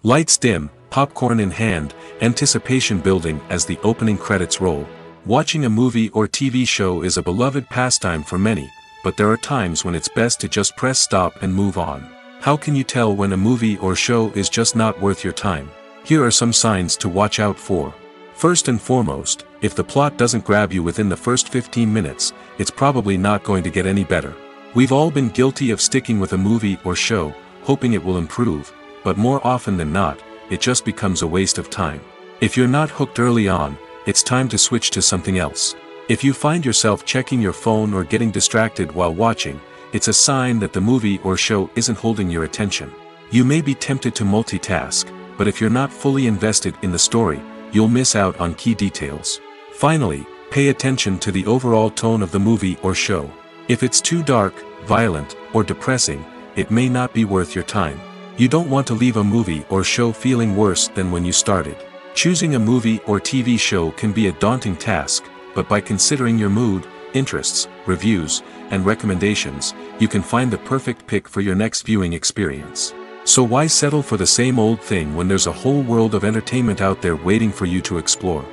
Lights dim, popcorn in hand, anticipation building as the opening credits roll. Watching a movie or TV show is a beloved pastime for many, but there are times when it's best to just press stop and move on. How can you tell when a movie or show is just not worth your time? Here are some signs to watch out for. First and foremost, if the plot doesn't grab you within the first 15 minutes, it's probably not going to get any better. We've all been guilty of sticking with a movie or show, hoping it will improve, but more often than not, it just becomes a waste of time. If you're not hooked early on, it's time to switch to something else. If you find yourself checking your phone or getting distracted while watching, it's a sign that the movie or show isn't holding your attention. You may be tempted to multitask, but if you're not fully invested in the story, you'll miss out on key details. Finally, pay attention to the overall tone of the movie or show. If it's too dark, violent, or depressing, it may not be worth your time. You don't want to leave a movie or show feeling worse than when you started. Choosing a movie or TV show can be a daunting task, but by considering your mood, interests, reviews, and recommendations, you can find the perfect pick for your next viewing experience. So why settle for the same old thing when there's a whole world of entertainment out there waiting for you to explore?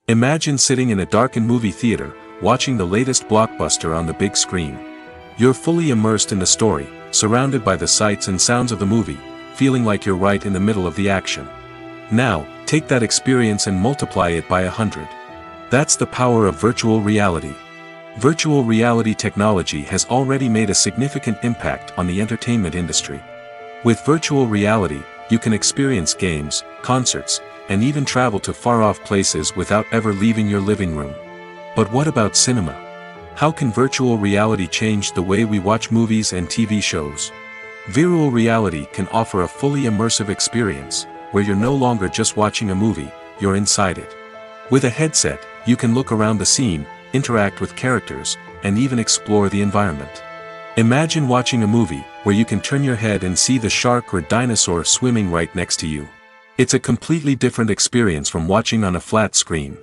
Imagine sitting in a darkened movie theater, watching the latest blockbuster on the big screen. You're fully immersed in the story, surrounded by the sights and sounds of the movie, feeling like you're right in the middle of the action. Now, take that experience and multiply it by 100. That's the power of virtual reality. Virtual reality technology has already made a significant impact on the entertainment industry. With virtual reality, you can experience games, concerts, and even travel to far-off places without ever leaving your living room. But what about cinema? How can virtual reality change the way we watch movies and TV shows? Virtual reality can offer a fully immersive experience, where you're no longer just watching a movie, you're inside it. With a headset, you can look around the scene, interact with characters, and even explore the environment. Imagine watching a movie, where you can turn your head and see the shark or dinosaur swimming right next to you. It's a completely different experience from watching on a flat screen.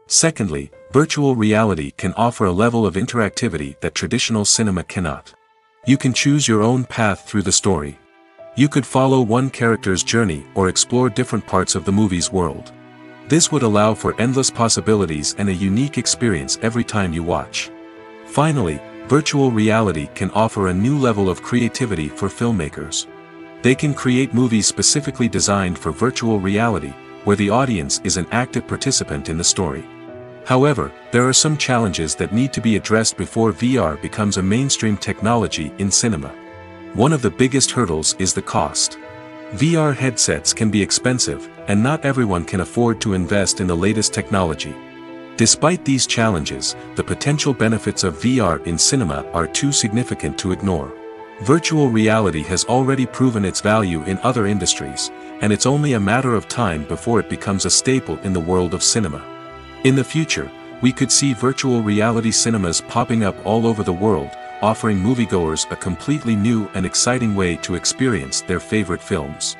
Secondly, virtual reality can offer a level of interactivity that traditional cinema cannot. You can choose your own path through the story. You could follow one character's journey or explore different parts of the movie's world. This would allow for endless possibilities and a unique experience every time you watch. Finally, virtual reality can offer a new level of creativity for filmmakers. They can create movies specifically designed for virtual reality, where the audience is an active participant in the story. However, there are some challenges that need to be addressed before VR becomes a mainstream technology in cinema. One of the biggest hurdles is the cost. VR headsets can be expensive, and not everyone can afford to invest in the latest technology. Despite these challenges, the potential benefits of VR in cinema are too significant to ignore. Virtual reality has already proven its value in other industries, and it's only a matter of time before it becomes a staple in the world of cinema. In the future, we could see virtual reality cinemas popping up all over the world, offering moviegoers a completely new and exciting way to experience their favorite films.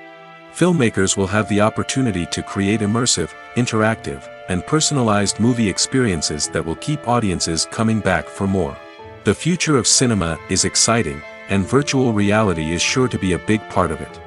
Filmmakers will have the opportunity to create immersive, interactive, and personalized movie experiences that will keep audiences coming back for more. The future of cinema is exciting, and virtual reality is sure to be a big part of it.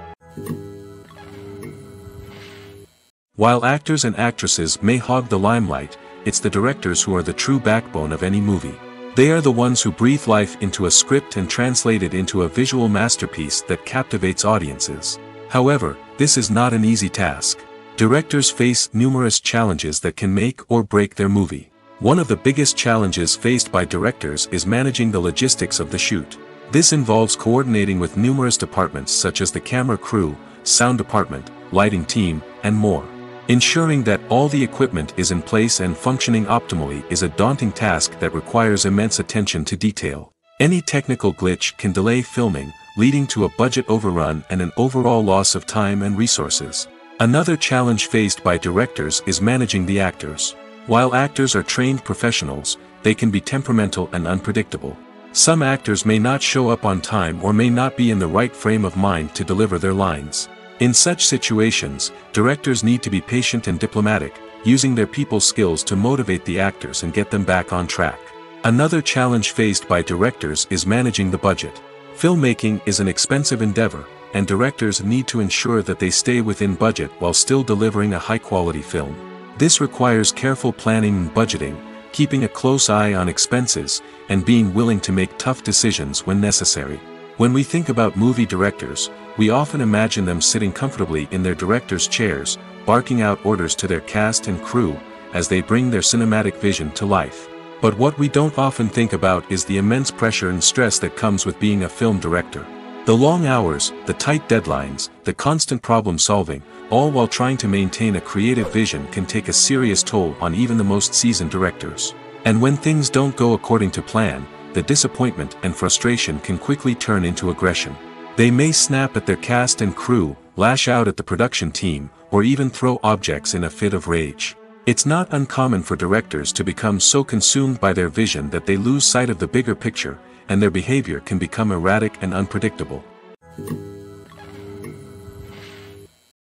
While actors and actresses may hog the limelight, it's the directors who are the true backbone of any movie. They are the ones who breathe life into a script and translate it into a visual masterpiece that captivates audiences. However, this is not an easy task. Directors face numerous challenges that can make or break their movie. One of the biggest challenges faced by directors is managing the logistics of the shoot. This involves coordinating with numerous departments such as the camera crew, sound department, lighting team, and more. Ensuring that all the equipment is in place and functioning optimally is a daunting task that requires immense attention to detail. Any technical glitch can delay filming, leading to a budget overrun and an overall loss of time and resources. Another challenge faced by directors is managing the actors. While actors are trained professionals, they can be temperamental and unpredictable. Some actors may not show up on time or may not be in the right frame of mind to deliver their lines. In such situations, directors need to be patient and diplomatic, using their people skills to motivate the actors and get them back on track. Another challenge faced by directors is managing the budget. Filmmaking is an expensive endeavor, and directors need to ensure that they stay within budget while still delivering a high-quality film. This requires careful planning and budgeting, keeping a close eye on expenses, and being willing to make tough decisions when necessary. When we think about movie directors, we often imagine them sitting comfortably in their director's chairs, barking out orders to their cast and crew, as they bring their cinematic vision to life. But what we don't often think about is the immense pressure and stress that comes with being a film director. The long hours, the tight deadlines, the constant problem solving, all while trying to maintain a creative vision can take a serious toll on even the most seasoned directors. And when things don't go according to plan, the disappointment and frustration can quickly turn into aggression. They may snap at their cast and crew, lash out at the production team, or even throw objects in a fit of rage. It's not uncommon for directors to become so consumed by their vision that they lose sight of the bigger picture, and their behavior can become erratic and unpredictable.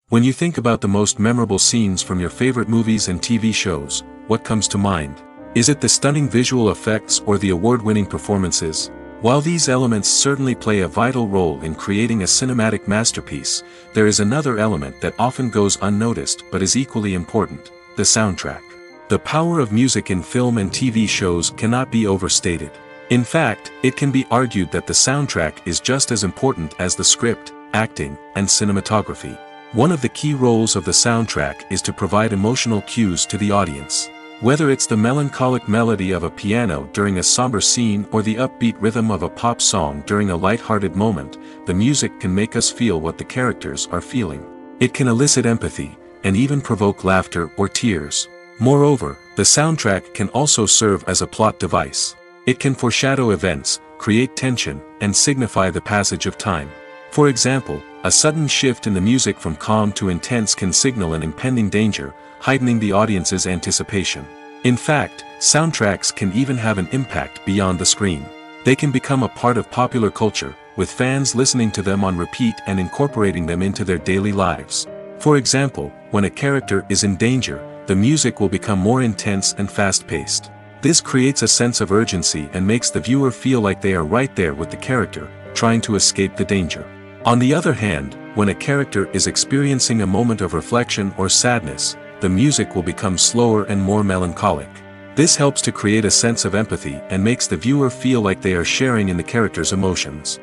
When you think about the most memorable scenes from your favorite movies and TV shows, what comes to mind? Is it the stunning visual effects or the award-winning performances? While these elements certainly play a vital role in creating a cinematic masterpiece, there is another element that often goes unnoticed but is equally important: the soundtrack. The power of music in film and TV shows cannot be overstated. In fact, it can be argued that the soundtrack is just as important as the script, acting, and cinematography. One of the key roles of the soundtrack is to provide emotional cues to the audience. Whether it's the melancholic melody of a piano during a somber scene or the upbeat rhythm of a pop song during a light-hearted moment, the music can make us feel what the characters are feeling. It can elicit empathy, and even provoke laughter or tears. Moreover, the soundtrack can also serve as a plot device. It can foreshadow events, create tension, and signify the passage of time. For example, a sudden shift in the music from calm to intense can signal an impending danger, heightening the audience's anticipation. In fact, soundtracks can even have an impact beyond the screen. They can become a part of popular culture, with fans listening to them on repeat and incorporating them into their daily lives. For example, when a character is in danger, the music will become more intense and fast-paced. This creates a sense of urgency and makes the viewer feel like they are right there with the character, trying to escape the danger. On the other hand, when a character is experiencing a moment of reflection or sadness, the music will become slower and more melancholic. This helps to create a sense of empathy and makes the viewer feel like they are sharing in the character's emotions.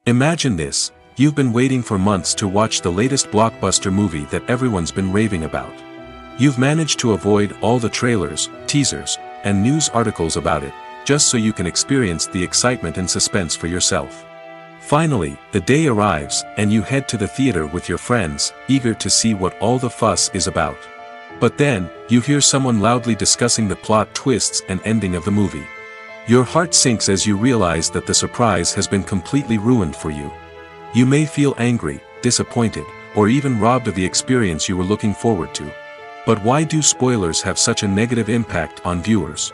Imagine this: you've been waiting for months to watch the latest blockbuster movie that everyone's been raving about. You've managed to avoid all the trailers, teasers, and news articles about it, just so you can experience the excitement and suspense for yourself. Finally, the day arrives, and you head to the theater with your friends, eager to see what all the fuss is about. But then, you hear someone loudly discussing the plot twists and ending of the movie. Your heart sinks as you realize that the surprise has been completely ruined for you. You may feel angry, disappointed, or even robbed of the experience you were looking forward to. But why do spoilers have such a negative impact on viewers?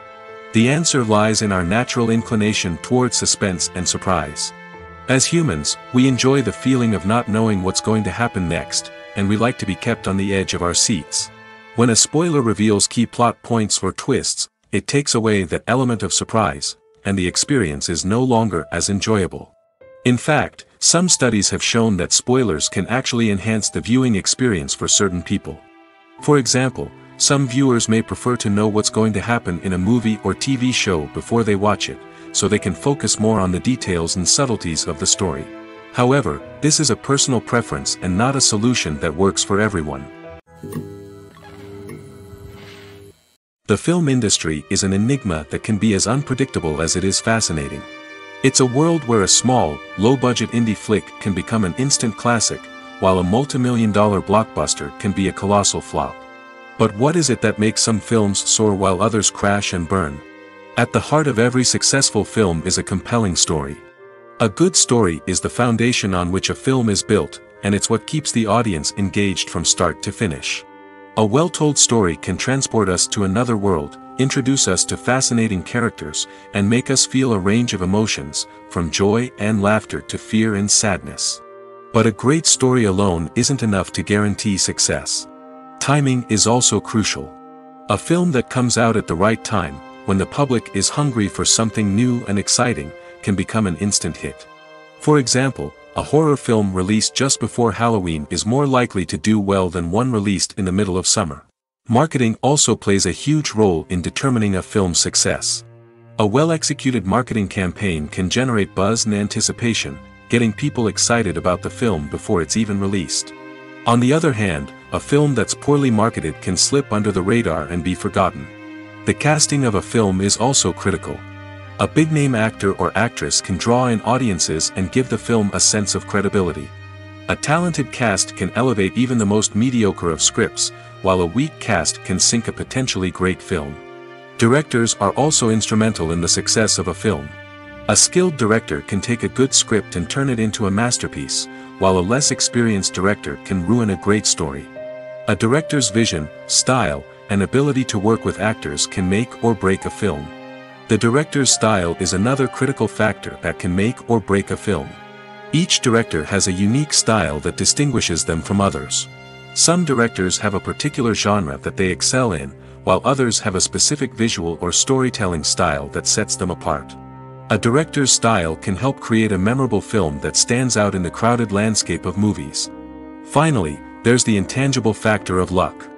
The answer lies in our natural inclination towards suspense and surprise. As humans, we enjoy the feeling of not knowing what's going to happen next, and we like to be kept on the edge of our seats. When a spoiler reveals key plot points or twists, it takes away that element of surprise, and the experience is no longer as enjoyable. In fact, some studies have shown that spoilers can actually enhance the viewing experience for certain people. For example, some viewers may prefer to know what's going to happen in a movie or TV show before they watch it, so they can focus more on the details and subtleties of the story. However, this is a personal preference and not a solution that works for everyone. The film industry is an enigma that can be as unpredictable as it is fascinating. It's a world where a small, low-budget indie flick can become an instant classic, while a multi-million-dollar blockbuster can be a colossal flop. But what is it that makes some films soar while others crash and burn? At the heart of every successful film is a compelling story. A good story is the foundation on which a film is built, and it's what keeps the audience engaged from start to finish. A well-told story can transport us to another world, introduce us to fascinating characters, and make us feel a range of emotions, from joy and laughter to fear and sadness. But a great story alone isn't enough to guarantee success. Timing is also crucial. A film that comes out at the right time, when the public is hungry for something new and exciting, can become an instant hit. For example, a horror film released just before Halloween is more likely to do well than one released in the middle of summer. Marketing also plays a huge role in determining a film's success. A well-executed marketing campaign can generate buzz and anticipation, getting people excited about the film before it's even released. On the other hand, a film that's poorly marketed can slip under the radar and be forgotten. The casting of a film is also critical. A big-name actor or actress can draw in audiences and give the film a sense of credibility. A talented cast can elevate even the most mediocre of scripts, while a weak cast can sink a potentially great film. Directors are also instrumental in the success of a film. A skilled director can take a good script and turn it into a masterpiece, while a less experienced director can ruin a great story. A director's vision, style, and ability to work with actors can make or break a film. The director's style is another critical factor that can make or break a film. Each director has a unique style that distinguishes them from others. Some directors have a particular genre that they excel in, while others have a specific visual or storytelling style that sets them apart. A director's style can help create a memorable film that stands out in the crowded landscape of movies. Finally, there's the intangible factor of luck.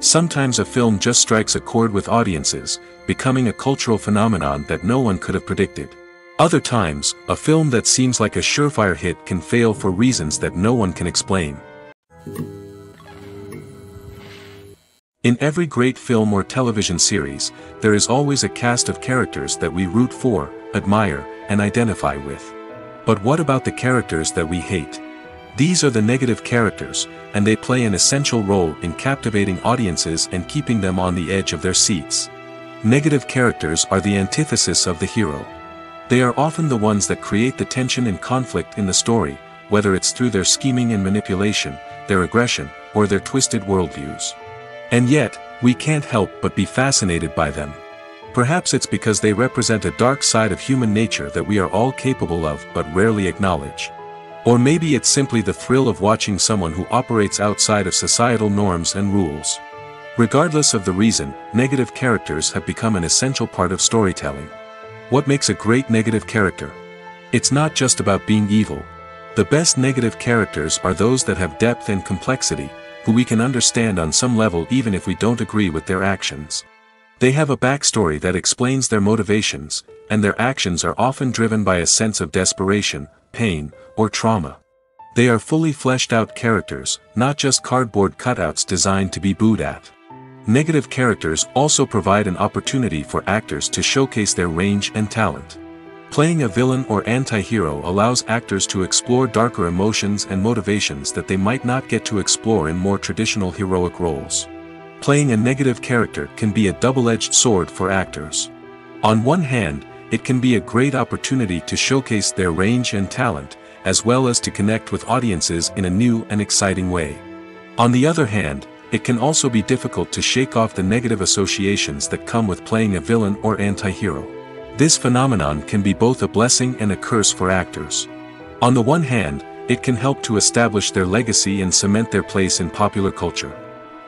Sometimes a film just strikes a chord with audiences, becoming a cultural phenomenon that no one could have predicted. Other times, a film that seems like a surefire hit can fail for reasons that no one can explain. In every great film or television series, there is always a cast of characters that we root for, admire, and identify with. But what about the characters that we hate? These are the negative characters, and they play an essential role in captivating audiences and keeping them on the edge of their seats. Negative characters are the antithesis of the hero. They are often the ones that create the tension and conflict in the story, whether it's through their scheming and manipulation, their aggression, or their twisted worldviews. And yet, we can't help but be fascinated by them. Perhaps it's because they represent a dark side of human nature that we are all capable of but rarely acknowledge. Or maybe it's simply the thrill of watching someone who operates outside of societal norms and rules. Regardless of the reason, negative characters have become an essential part of storytelling. What makes a great negative character? It's not just about being evil. The best negative characters are those that have depth and complexity, who we can understand on some level even if we don't agree with their actions. They have a backstory that explains their motivations, and their actions are often driven by a sense of desperation, pain, or trauma. They are fully fleshed out characters, not just cardboard cutouts designed to be booed at. Negative characters also provide an opportunity for actors to showcase their range and talent. Playing a villain or anti-hero allows actors to explore darker emotions and motivations that they might not get to explore in more traditional heroic roles. Playing a negative character can be a double-edged sword for actors. On one hand, it can be a great opportunity to showcase their range and talent, as well as to connect with audiences in a new and exciting way. On the other hand, it can also be difficult to shake off the negative associations that come with playing a villain or anti-hero. This phenomenon can be both a blessing and a curse for actors. On the one hand, it can help to establish their legacy and cement their place in popular culture.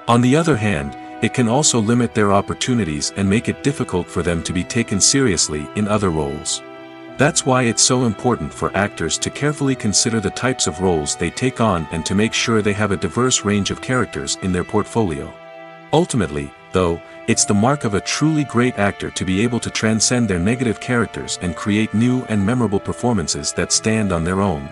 On the other hand, it can also limit their opportunities and make it difficult for them to be taken seriously in other roles. That's why it's so important for actors to carefully consider the types of roles they take on and to make sure they have a diverse range of characters in their portfolio. Ultimately, though, it's the mark of a truly great actor to be able to transcend their negative characters and create new and memorable performances that stand on their own.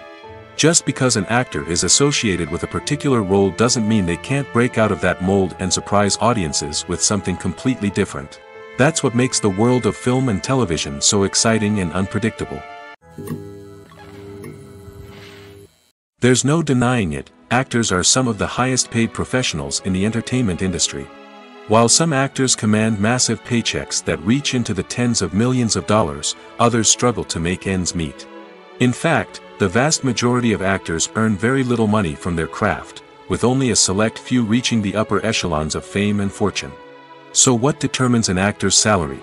Just because an actor is associated with a particular role doesn't mean they can't break out of that mold and surprise audiences with something completely different. That's what makes the world of film and television so exciting and unpredictable. There's no denying it, actors are some of the highest paid professionals in the entertainment industry. While some actors command massive paychecks that reach into the tens of millions of dollars, others struggle to make ends meet. In fact, the vast majority of actors earn very little money from their craft, with only a select few reaching the upper echelons of fame and fortune. So what determines an actor's salary?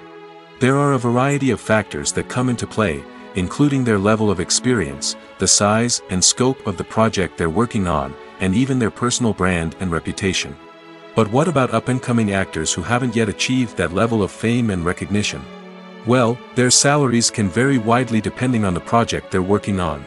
There are a variety of factors that come into play, including their level of experience, the size and scope of the project they're working on, and even their personal brand and reputation. But what about up-and-coming actors who haven't yet achieved that level of fame and recognition? Well, their salaries can vary widely depending on the project they're working on.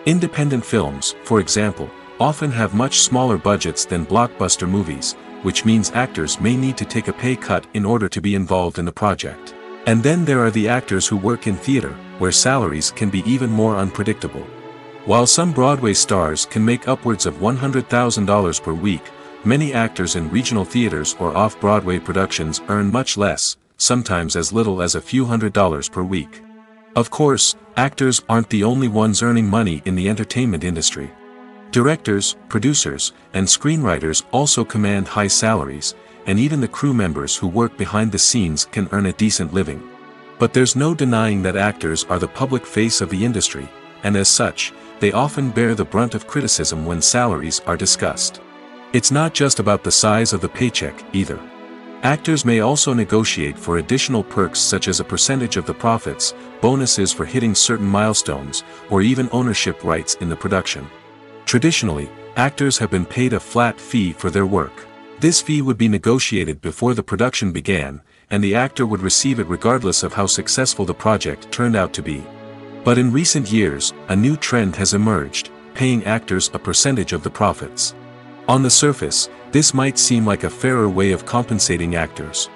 Independent films, for example, often have much smaller budgets than blockbuster movies, which means actors may need to take a pay cut in order to be involved in the project. And then there are the actors who work in theater, where salaries can be even more unpredictable. While some Broadway stars can make upwards of $100,000 per week, many actors in regional theaters or off-Broadway productions earn much less, sometimes as little as a few $100s per week. Of course, actors aren't the only ones earning money in the entertainment industry. Directors, producers, and screenwriters also command high salaries, and even the crew members who work behind the scenes can earn a decent living. But there's no denying that actors are the public face of the industry, and as such, they often bear the brunt of criticism when salaries are discussed. It's not just about the size of the paycheck, either. Actors may also negotiate for additional perks such as a percentage of the profits, bonuses for hitting certain milestones, or even ownership rights in the production. Traditionally, actors have been paid a flat fee for their work. This fee would be negotiated before the production began, and the actor would receive it regardless of how successful the project turned out to be. But in recent years, a new trend has emerged, paying actors a percentage of the profits. On the surface, this might seem like a fairer way of compensating actors.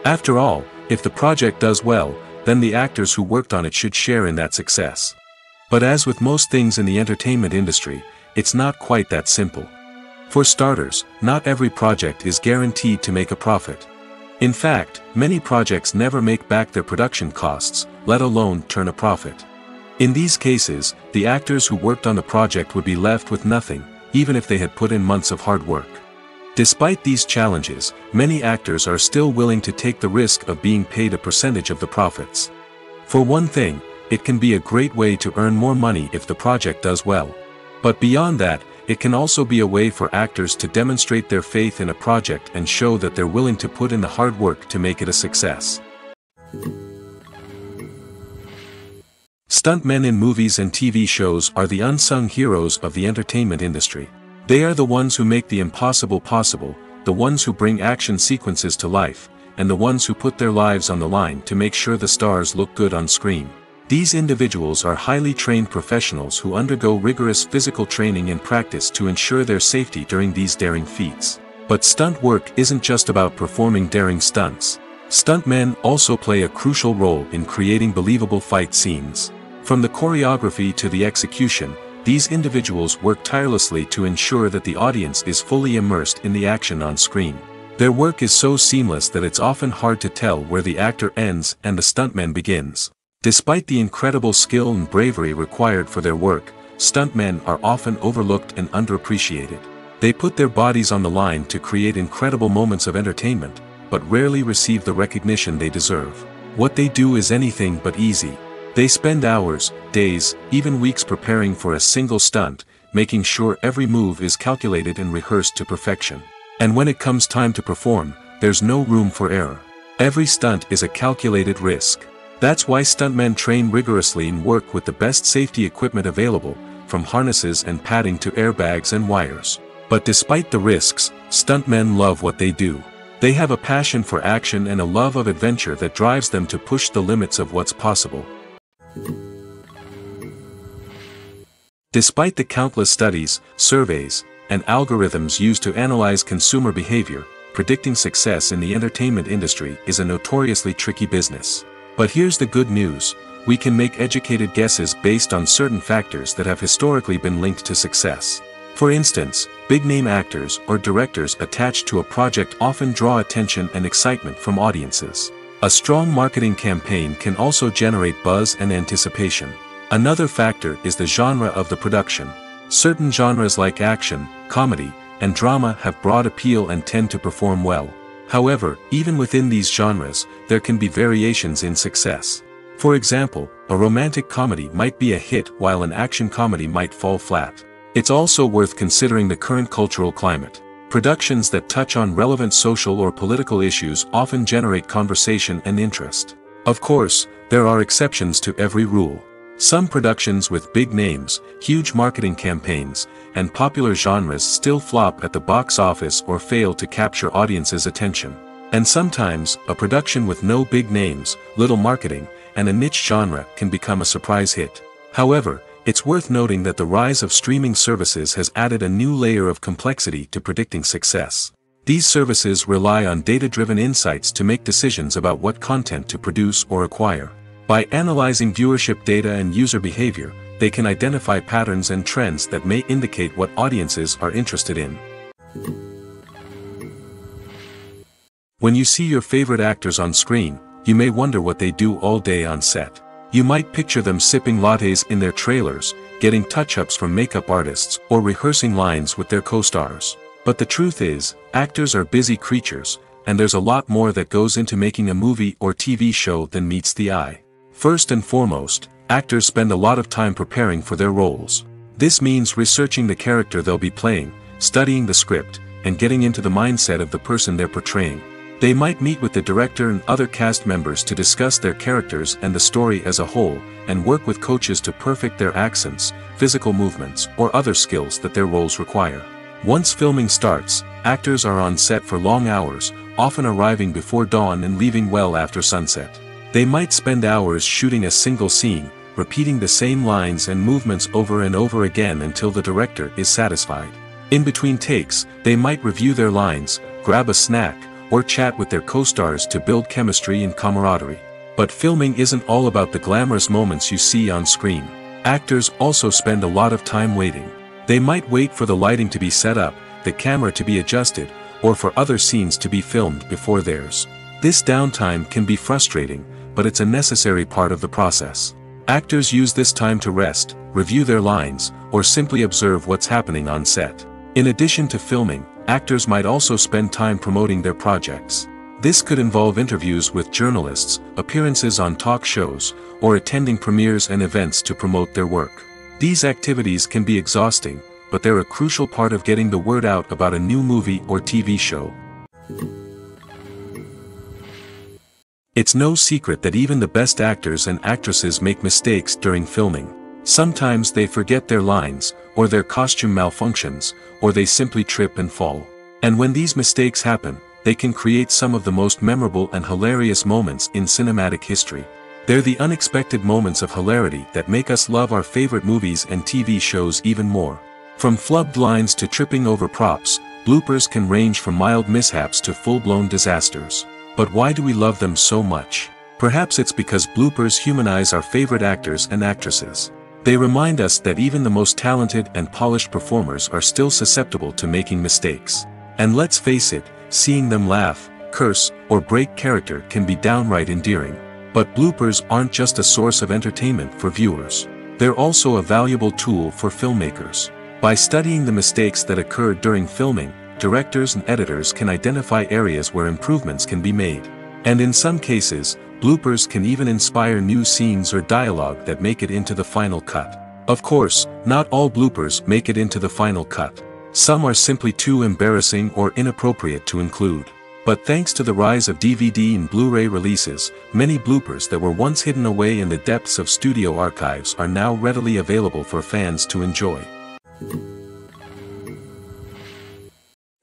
After all, if the project does well, then the actors who worked on it should share in that success. But as with most things in the entertainment industry, it's not quite that simple. For starters, not every project is guaranteed to make a profit. In fact, many projects never make back their production costs, let alone turn a profit. In these cases, the actors who worked on the project would be left with nothing, even if they had put in months of hard work. Despite these challenges, many actors are still willing to take the risk of being paid a percentage of the profits. For one thing, it can be a great way to earn more money if the project does well. But beyond that, it can also be a way for actors to demonstrate their faith in a project and show that they're willing to put in the hard work to make it a success. Stuntmen in movies and TV shows are the unsung heroes of the entertainment industry. They are the ones who make the impossible possible, the ones who bring action sequences to life, and the ones who put their lives on the line to make sure the stars look good on screen. These individuals are highly trained professionals who undergo rigorous physical training and practice to ensure their safety during these daring feats. But stunt work isn't just about performing daring stunts. Stuntmen also play a crucial role in creating believable fight scenes. From the choreography to the execution, these individuals work tirelessly to ensure that the audience is fully immersed in the action on screen. Their work is so seamless that it's often hard to tell where the actor ends and the stuntman begins. Despite the incredible skill and bravery required for their work, stuntmen are often overlooked and underappreciated. They put their bodies on the line to create incredible moments of entertainment, but rarely receive the recognition they deserve. What they do is anything but easy. They spend hours, days, even weeks preparing for a single stunt, making sure every move is calculated and rehearsed to perfection. And when it comes time to perform, there's no room for error. Every stunt is a calculated risk. That's why stuntmen train rigorously and work with the best safety equipment available, from harnesses and padding to airbags and wires. But despite the risks, stuntmen love what they do. They have a passion for action and a love of adventure that drives them to push the limits of what's possible. Despite the countless studies, surveys, and algorithms used to analyze consumer behavior, predicting success in the entertainment industry is a notoriously tricky business. But here's the good news: we can make educated guesses based on certain factors that have historically been linked to success. For instance, big-name actors or directors attached to a project often draw attention and excitement from audiences. A strong marketing campaign can also generate buzz and anticipation. Another factor is the genre of the production. Certain genres like action, comedy, and drama have broad appeal and tend to perform well. However, even within these genres, there can be variations in success. For example, a romantic comedy might be a hit while an action comedy might fall flat. It's also worth considering the current cultural climate. Productions that touch on relevant social or political issues often generate conversation and interest. Of course, there are exceptions to every rule. Some productions with big names, huge marketing campaigns, and popular genres still flop at the box office or fail to capture audiences' attention. And sometimes, a production with no big names, little marketing, and a niche genre can become a surprise hit. However, it's worth noting that the rise of streaming services has added a new layer of complexity to predicting success. These services rely on data-driven insights to make decisions about what content to produce or acquire. By analyzing viewership data and user behavior, they can identify patterns and trends that may indicate what audiences are interested in. When you see your favorite actors on screen, you may wonder what they do all day on set. You might picture them sipping lattes in their trailers, getting touch-ups from makeup artists, or rehearsing lines with their co-stars. But the truth is, actors are busy creatures, and there's a lot more that goes into making a movie or TV show than meets the eye. First and foremost, actors spend a lot of time preparing for their roles. This means researching the character they'll be playing, studying the script, and getting into the mindset of the person they're portraying. They might meet with the director and other cast members to discuss their characters and the story as a whole, and work with coaches to perfect their accents, physical movements, or other skills that their roles require. Once filming starts, actors are on set for long hours, often arriving before dawn and leaving well after sunset. They might spend hours shooting a single scene, repeating the same lines and movements over and over again until the director is satisfied. In between takes, they might review their lines, grab a snack, or chat with their co-stars to build chemistry and camaraderie. But filming isn't all about the glamorous moments you see on screen. Actors also spend a lot of time waiting. They might wait for the lighting to be set up, the camera to be adjusted, or for other scenes to be filmed before theirs. This downtime can be frustrating, but it's a necessary part of the process. Actors use this time to rest, review their lines, or simply observe what's happening on set. In addition to filming, actors might also spend time promoting their projects. This could involve interviews with journalists, appearances on talk shows, or attending premieres and events to promote their work. These activities can be exhausting, but they're a crucial part of getting the word out about a new movie or TV show. It's no secret that even the best actors and actresses make mistakes during filming. Sometimes they forget their lines, or their costume malfunctions, or they simply trip and fall. And when these mistakes happen, they can create some of the most memorable and hilarious moments in cinematic history. They're the unexpected moments of hilarity that make us love our favorite movies and TV shows even more. From flubbed lines to tripping over props, bloopers can range from mild mishaps to full-blown disasters. But why do we love them so much? Perhaps it's because bloopers humanize our favorite actors and actresses. They remind us that even the most talented and polished performers are still susceptible to making mistakes. And let's face it, seeing them laugh, curse, or break character can be downright endearing. But bloopers aren't just a source of entertainment for viewers. They're also a valuable tool for filmmakers. By studying the mistakes that occurred during filming, directors and editors can identify areas where improvements can be made. And in some cases, bloopers can even inspire new scenes or dialogue that make it into the final cut. Of course, not all bloopers make it into the final cut. Some are simply too embarrassing or inappropriate to include. But thanks to the rise of DVD and Blu-ray releases, many bloopers that were once hidden away in the depths of studio archives are now readily available for fans to enjoy.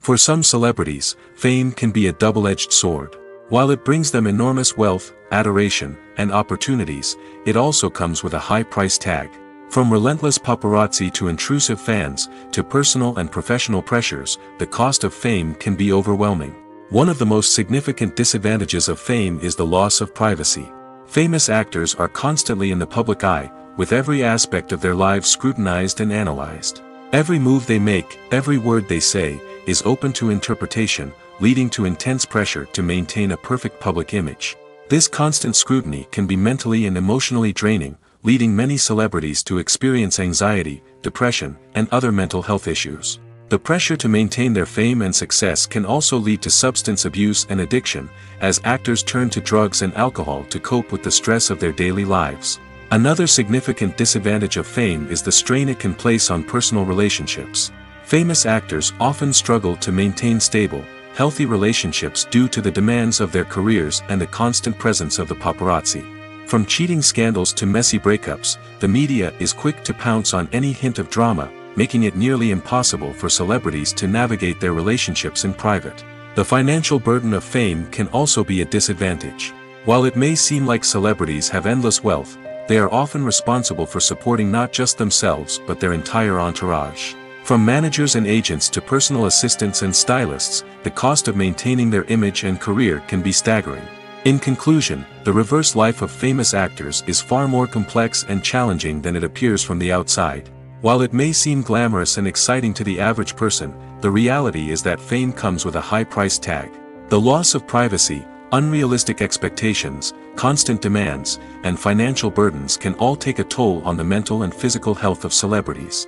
For some celebrities, fame can be a double-edged sword. While it brings them enormous wealth, adoration, and opportunities, it also comes with a high price tag. From relentless paparazzi to intrusive fans, to personal and professional pressures, the cost of fame can be overwhelming. One of the most significant disadvantages of fame is the loss of privacy. Famous actors are constantly in the public eye, with every aspect of their lives scrutinized and analyzed. Every move they make, every word they say, is open to interpretation, leading to intense pressure to maintain a perfect public image. This constant scrutiny can be mentally and emotionally draining, leading many celebrities to experience anxiety, depression, and other mental health issues. The pressure to maintain their fame and success can also lead to substance abuse and addiction, as actors turn to drugs and alcohol to cope with the stress of their daily lives. Another significant disadvantage of fame is the strain it can place on personal relationships. Famous actors often struggle to maintain stable, healthy relationships due to the demands of their careers and the constant presence of the paparazzi. From cheating scandals to messy breakups, the media is quick to pounce on any hint of drama, making it nearly impossible for celebrities to navigate their relationships in private. The financial burden of fame can also be a disadvantage. While it may seem like celebrities have endless wealth, they are often responsible for supporting not just themselves but their entire entourage. From managers and agents to personal assistants and stylists, the cost of maintaining their image and career can be staggering. In conclusion, the reverse life of famous actors is far more complex and challenging than it appears from the outside. While it may seem glamorous and exciting to the average person, the reality is that fame comes with a high price tag. The loss of privacy, unrealistic expectations, constant demands, and financial burdens can all take a toll on the mental and physical health of celebrities.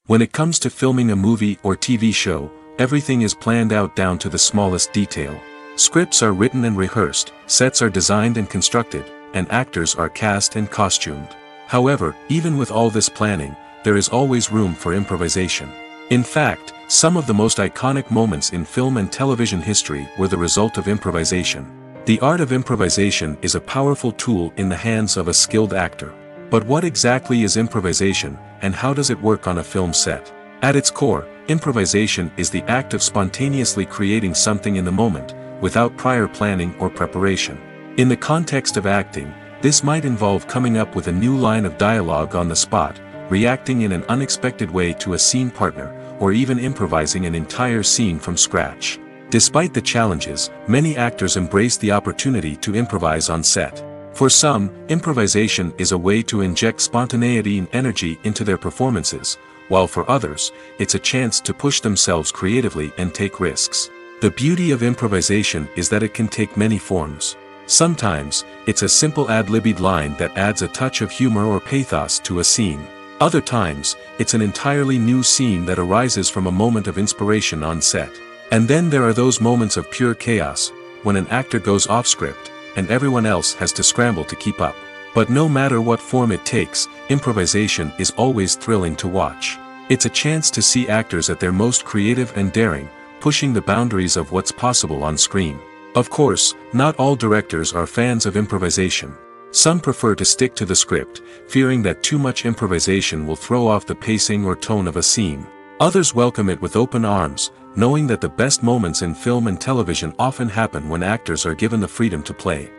When it comes to filming a movie or TV show, everything is planned out down to the smallest detail. Scripts are written and rehearsed, sets are designed and constructed, and actors are cast and costumed. However, even with all this planning, there is always room for improvisation. In fact, some of the most iconic moments in film and television history were the result of improvisation. The art of improvisation is a powerful tool in the hands of a skilled actor. But what exactly is improvisation, and how does it work on a film set? At its core, improvisation is the act of spontaneously creating something in the moment, without prior planning or preparation. In the context of acting, this might involve coming up with a new line of dialogue on the spot, reacting in an unexpected way to a scene partner, or even improvising an entire scene from scratch. Despite the challenges, many actors embrace the opportunity to improvise on set. For some, improvisation is a way to inject spontaneity and energy into their performances, while for others, it's a chance to push themselves creatively and take risks. The beauty of improvisation is that it can take many forms. Sometimes, it's a simple ad-libbed line that adds a touch of humor or pathos to a scene. Other times, it's an entirely new scene that arises from a moment of inspiration on set. And then there are those moments of pure chaos, when an actor goes off script, and everyone else has to scramble to keep up. But no matter what form it takes, improvisation is always thrilling to watch. It's a chance to see actors at their most creative and daring, pushing the boundaries of what's possible on screen. Of course, not all directors are fans of improvisation. Some prefer to stick to the script, fearing that too much improvisation will throw off the pacing or tone of a scene. Others welcome it with open arms, knowing that the best moments in film and television often happen when actors are given the freedom to play.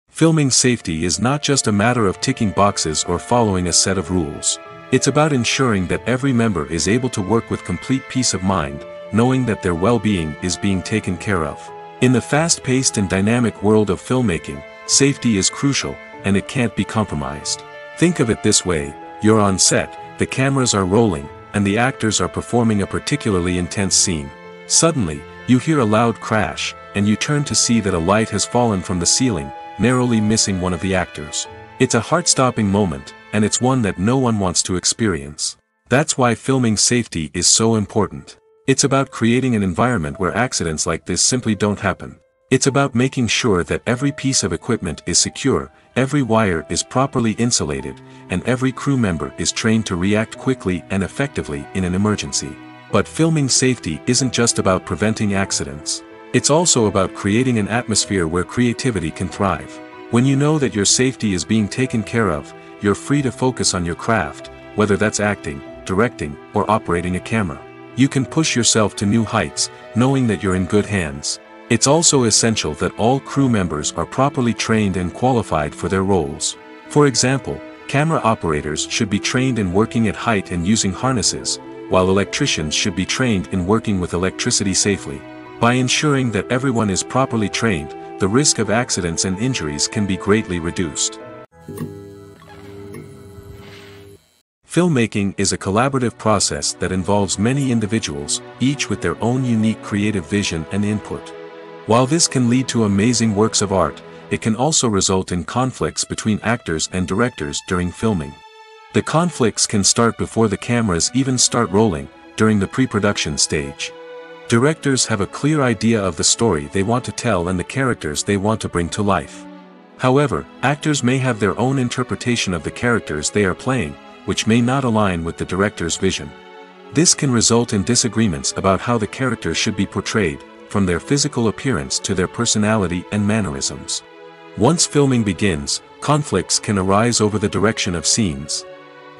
Filming safety is not just a matter of ticking boxes or following a set of rules. It's about ensuring that every member is able to work with complete peace of mind, knowing that their well-being is being taken care of. In the fast-paced and dynamic world of filmmaking, safety is crucial, and it can't be compromised. Think of it this way: you're on set, the cameras are rolling, and the actors are performing a particularly intense scene. Suddenly, you hear a loud crash, and you turn to see that a light has fallen from the ceiling, narrowly missing one of the actors. It's a heart-stopping moment, and it's one that no one wants to experience. That's why filming safety is so important. It's about creating an environment where accidents like this simply don't happen. It's about making sure that every piece of equipment is secure, every wire is properly insulated, and every crew member is trained to react quickly and effectively in an emergency. But filming safety isn't just about preventing accidents. It's also about creating an atmosphere where creativity can thrive. When you know that your safety is being taken care of, you're free to focus on your craft, whether that's acting, directing, or operating a camera. You can push yourself to new heights, knowing that you're in good hands. It's also essential that all crew members are properly trained and qualified for their roles. For example, camera operators should be trained in working at height and using harnesses, while electricians should be trained in working with electricity safely. By ensuring that everyone is properly trained, the risk of accidents and injuries can be greatly reduced. Filmmaking is a collaborative process that involves many individuals, each with their own unique creative vision and input. While this can lead to amazing works of art, it can also result in conflicts between actors and directors during filming. The conflicts can start before the cameras even start rolling, during the pre-production stage. Directors have a clear idea of the story they want to tell and the characters they want to bring to life. However, actors may have their own interpretation of the characters they are playing, which may not align with the director's vision. This can result in disagreements about how the characters should be portrayed, from their physical appearance to their personality and mannerisms. Once filming begins, conflicts can arise over the direction of scenes.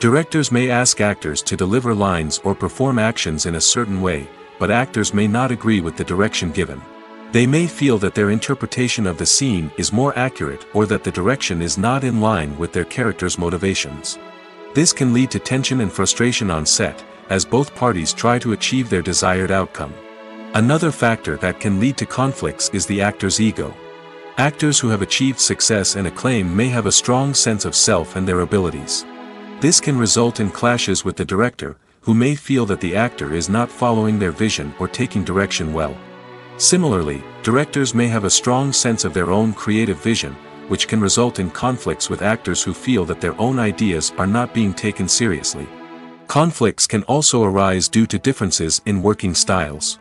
Directors may ask actors to deliver lines or perform actions in a certain way, but actors may not agree with the direction given. They may feel that their interpretation of the scene is more accurate or that the direction is not in line with their character's motivations. This can lead to tension and frustration on set, as both parties try to achieve their desired outcome. Another factor that can lead to conflicts is the actor's ego. Actors who have achieved success and acclaim may have a strong sense of self and their abilities. This can result in clashes with the director, who may feel that the actor is not following their vision or taking direction well. Similarly, directors may have a strong sense of their own creative vision, which can result in conflicts with actors who feel that their own ideas are not being taken seriously. Conflicts can also arise due to differences in working styles.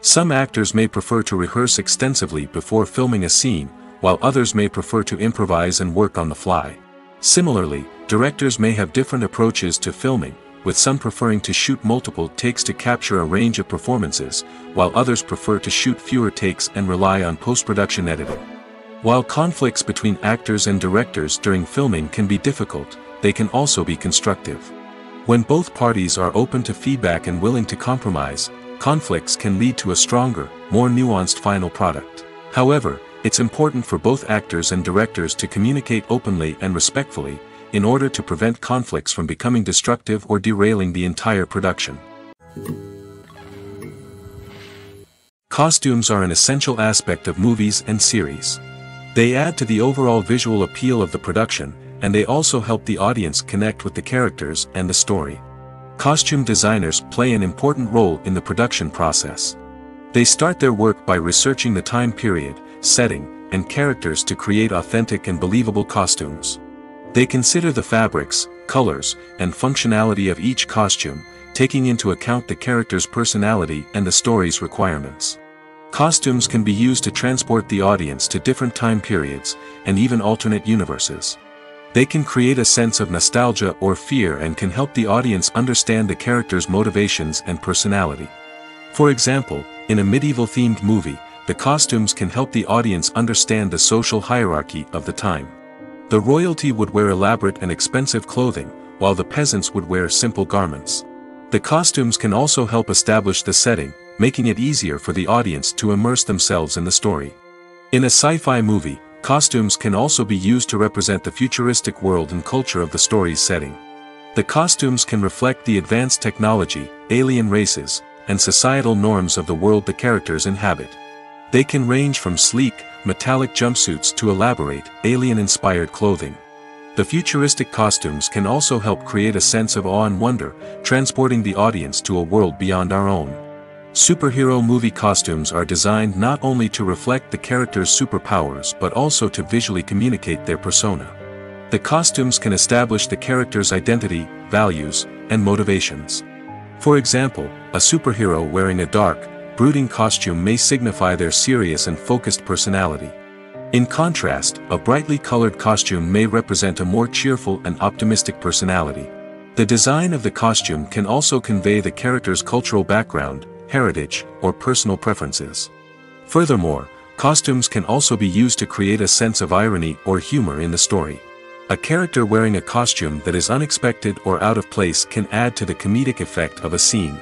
Some actors may prefer to rehearse extensively before filming a scene, while others may prefer to improvise and work on the fly. Similarly, directors may have different approaches to filming, with some preferring to shoot multiple takes to capture a range of performances, while others prefer to shoot fewer takes and rely on post-production editing. While conflicts between actors and directors during filming can be difficult, they can also be constructive. When both parties are open to feedback and willing to compromise, conflicts can lead to a stronger, more nuanced final product. However, it's important for both actors and directors to communicate openly and respectfully, in order to prevent conflicts from becoming destructive or derailing the entire production. Costumes are an essential aspect of movies and series. They add to the overall visual appeal of the production, and they also help the audience connect with the characters and the story. Costume designers play an important role in the production process. They start their work by researching the time period, setting, and characters to create authentic and believable costumes. They consider the fabrics, colors, and functionality of each costume, taking into account the character's personality and the story's requirements. Costumes can be used to transport the audience to different time periods, and even alternate universes. They can create a sense of nostalgia or fear and can help the audience understand the character's motivations and personality. For example, in a medieval-themed movie, the costumes can help the audience understand the social hierarchy of the time. The royalty would wear elaborate and expensive clothing, while the peasants would wear simple garments. The costumes can also help establish the setting, making it easier for the audience to immerse themselves in the story. In a sci-fi movie, costumes can also be used to represent the futuristic world and culture of the story's setting. The costumes can reflect the advanced technology, alien races, and societal norms of the world the characters inhabit. They can range from sleek, metallic jumpsuits to elaborate, alien-inspired clothing. The futuristic costumes can also help create a sense of awe and wonder, transporting the audience to a world beyond our own. Superhero movie costumes are designed not only to reflect the character's superpowers but also to visually communicate their persona. The costumes can establish the character's identity, values, and motivations. For example, a superhero wearing a dark, brooding costume may signify their serious and focused personality. In contrast, a brightly colored costume may represent a more cheerful and optimistic personality. The design of the costume can also convey the character's cultural background, heritage, or personal preferences. Furthermore, costumes can also be used to create a sense of irony or humor in the story. A character wearing a costume that is unexpected or out of place can add to the comedic effect of a scene.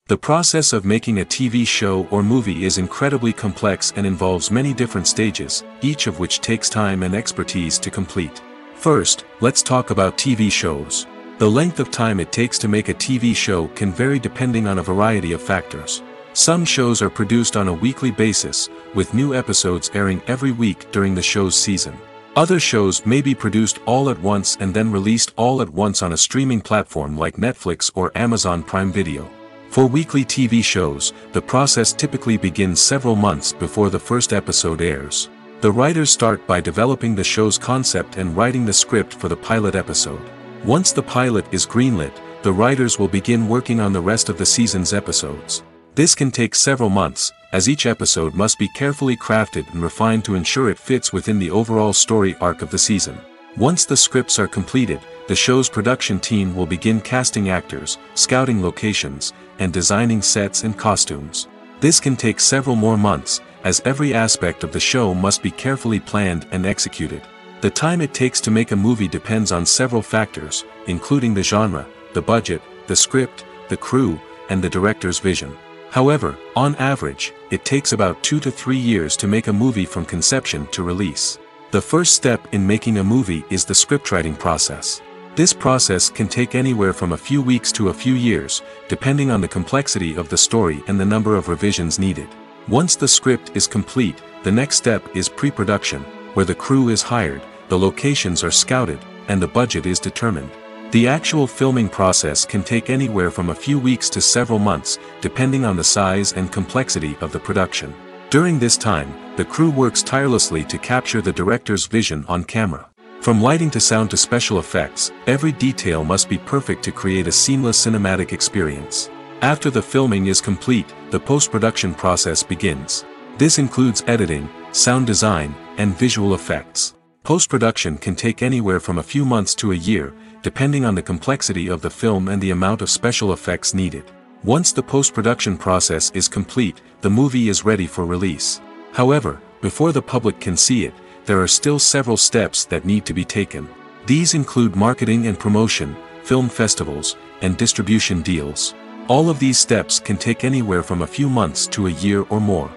The process of making a TV show or movie is incredibly complex and involves many different stages, each of which takes time and expertise to complete. First, let's talk about TV shows. The length of time it takes to make a TV show can vary depending on a variety of factors. Some shows are produced on a weekly basis, with new episodes airing every week during the show's season. Other shows may be produced all at once and then released all at once on a streaming platform like Netflix or Amazon Prime Video. For weekly TV shows, the process typically begins several months before the first episode airs. The writers start by developing the show's concept and writing the script for the pilot episode. Once the pilot is greenlit, the writers will begin working on the rest of the season's episodes. This can take several months, as each episode must be carefully crafted and refined to ensure it fits within the overall story arc of the season. Once the scripts are completed, the show's production team will begin casting actors, scouting locations, and designing sets and costumes. This can take several more months, as every aspect of the show must be carefully planned and executed. The time it takes to make a movie depends on several factors, including the genre, the budget, the script, the crew, and the director's vision. However, on average, it takes about 2 to 3 years to make a movie from conception to release. The first step in making a movie is the scriptwriting process. This process can take anywhere from a few weeks to a few years, depending on the complexity of the story and the number of revisions needed. Once the script is complete, the next step is pre-production, where the crew is hired, the locations are scouted, and the budget is determined. The actual filming process can take anywhere from a few weeks to several months, depending on the size and complexity of the production. During this time, the crew works tirelessly to capture the director's vision on camera. From lighting to sound to special effects, every detail must be perfect to create a seamless cinematic experience. After the filming is complete, the post-production process begins. This includes editing, sound design, and visual effects. Post-production can take anywhere from a few months to a year, depending on the complexity of the film and the amount of special effects needed. Once the post-production process is complete, the movie is ready for release. However, before the public can see it, there are still several steps that need to be taken. These include marketing and promotion, film festivals, and distribution deals. All of these steps can take anywhere from a few months to a year or more.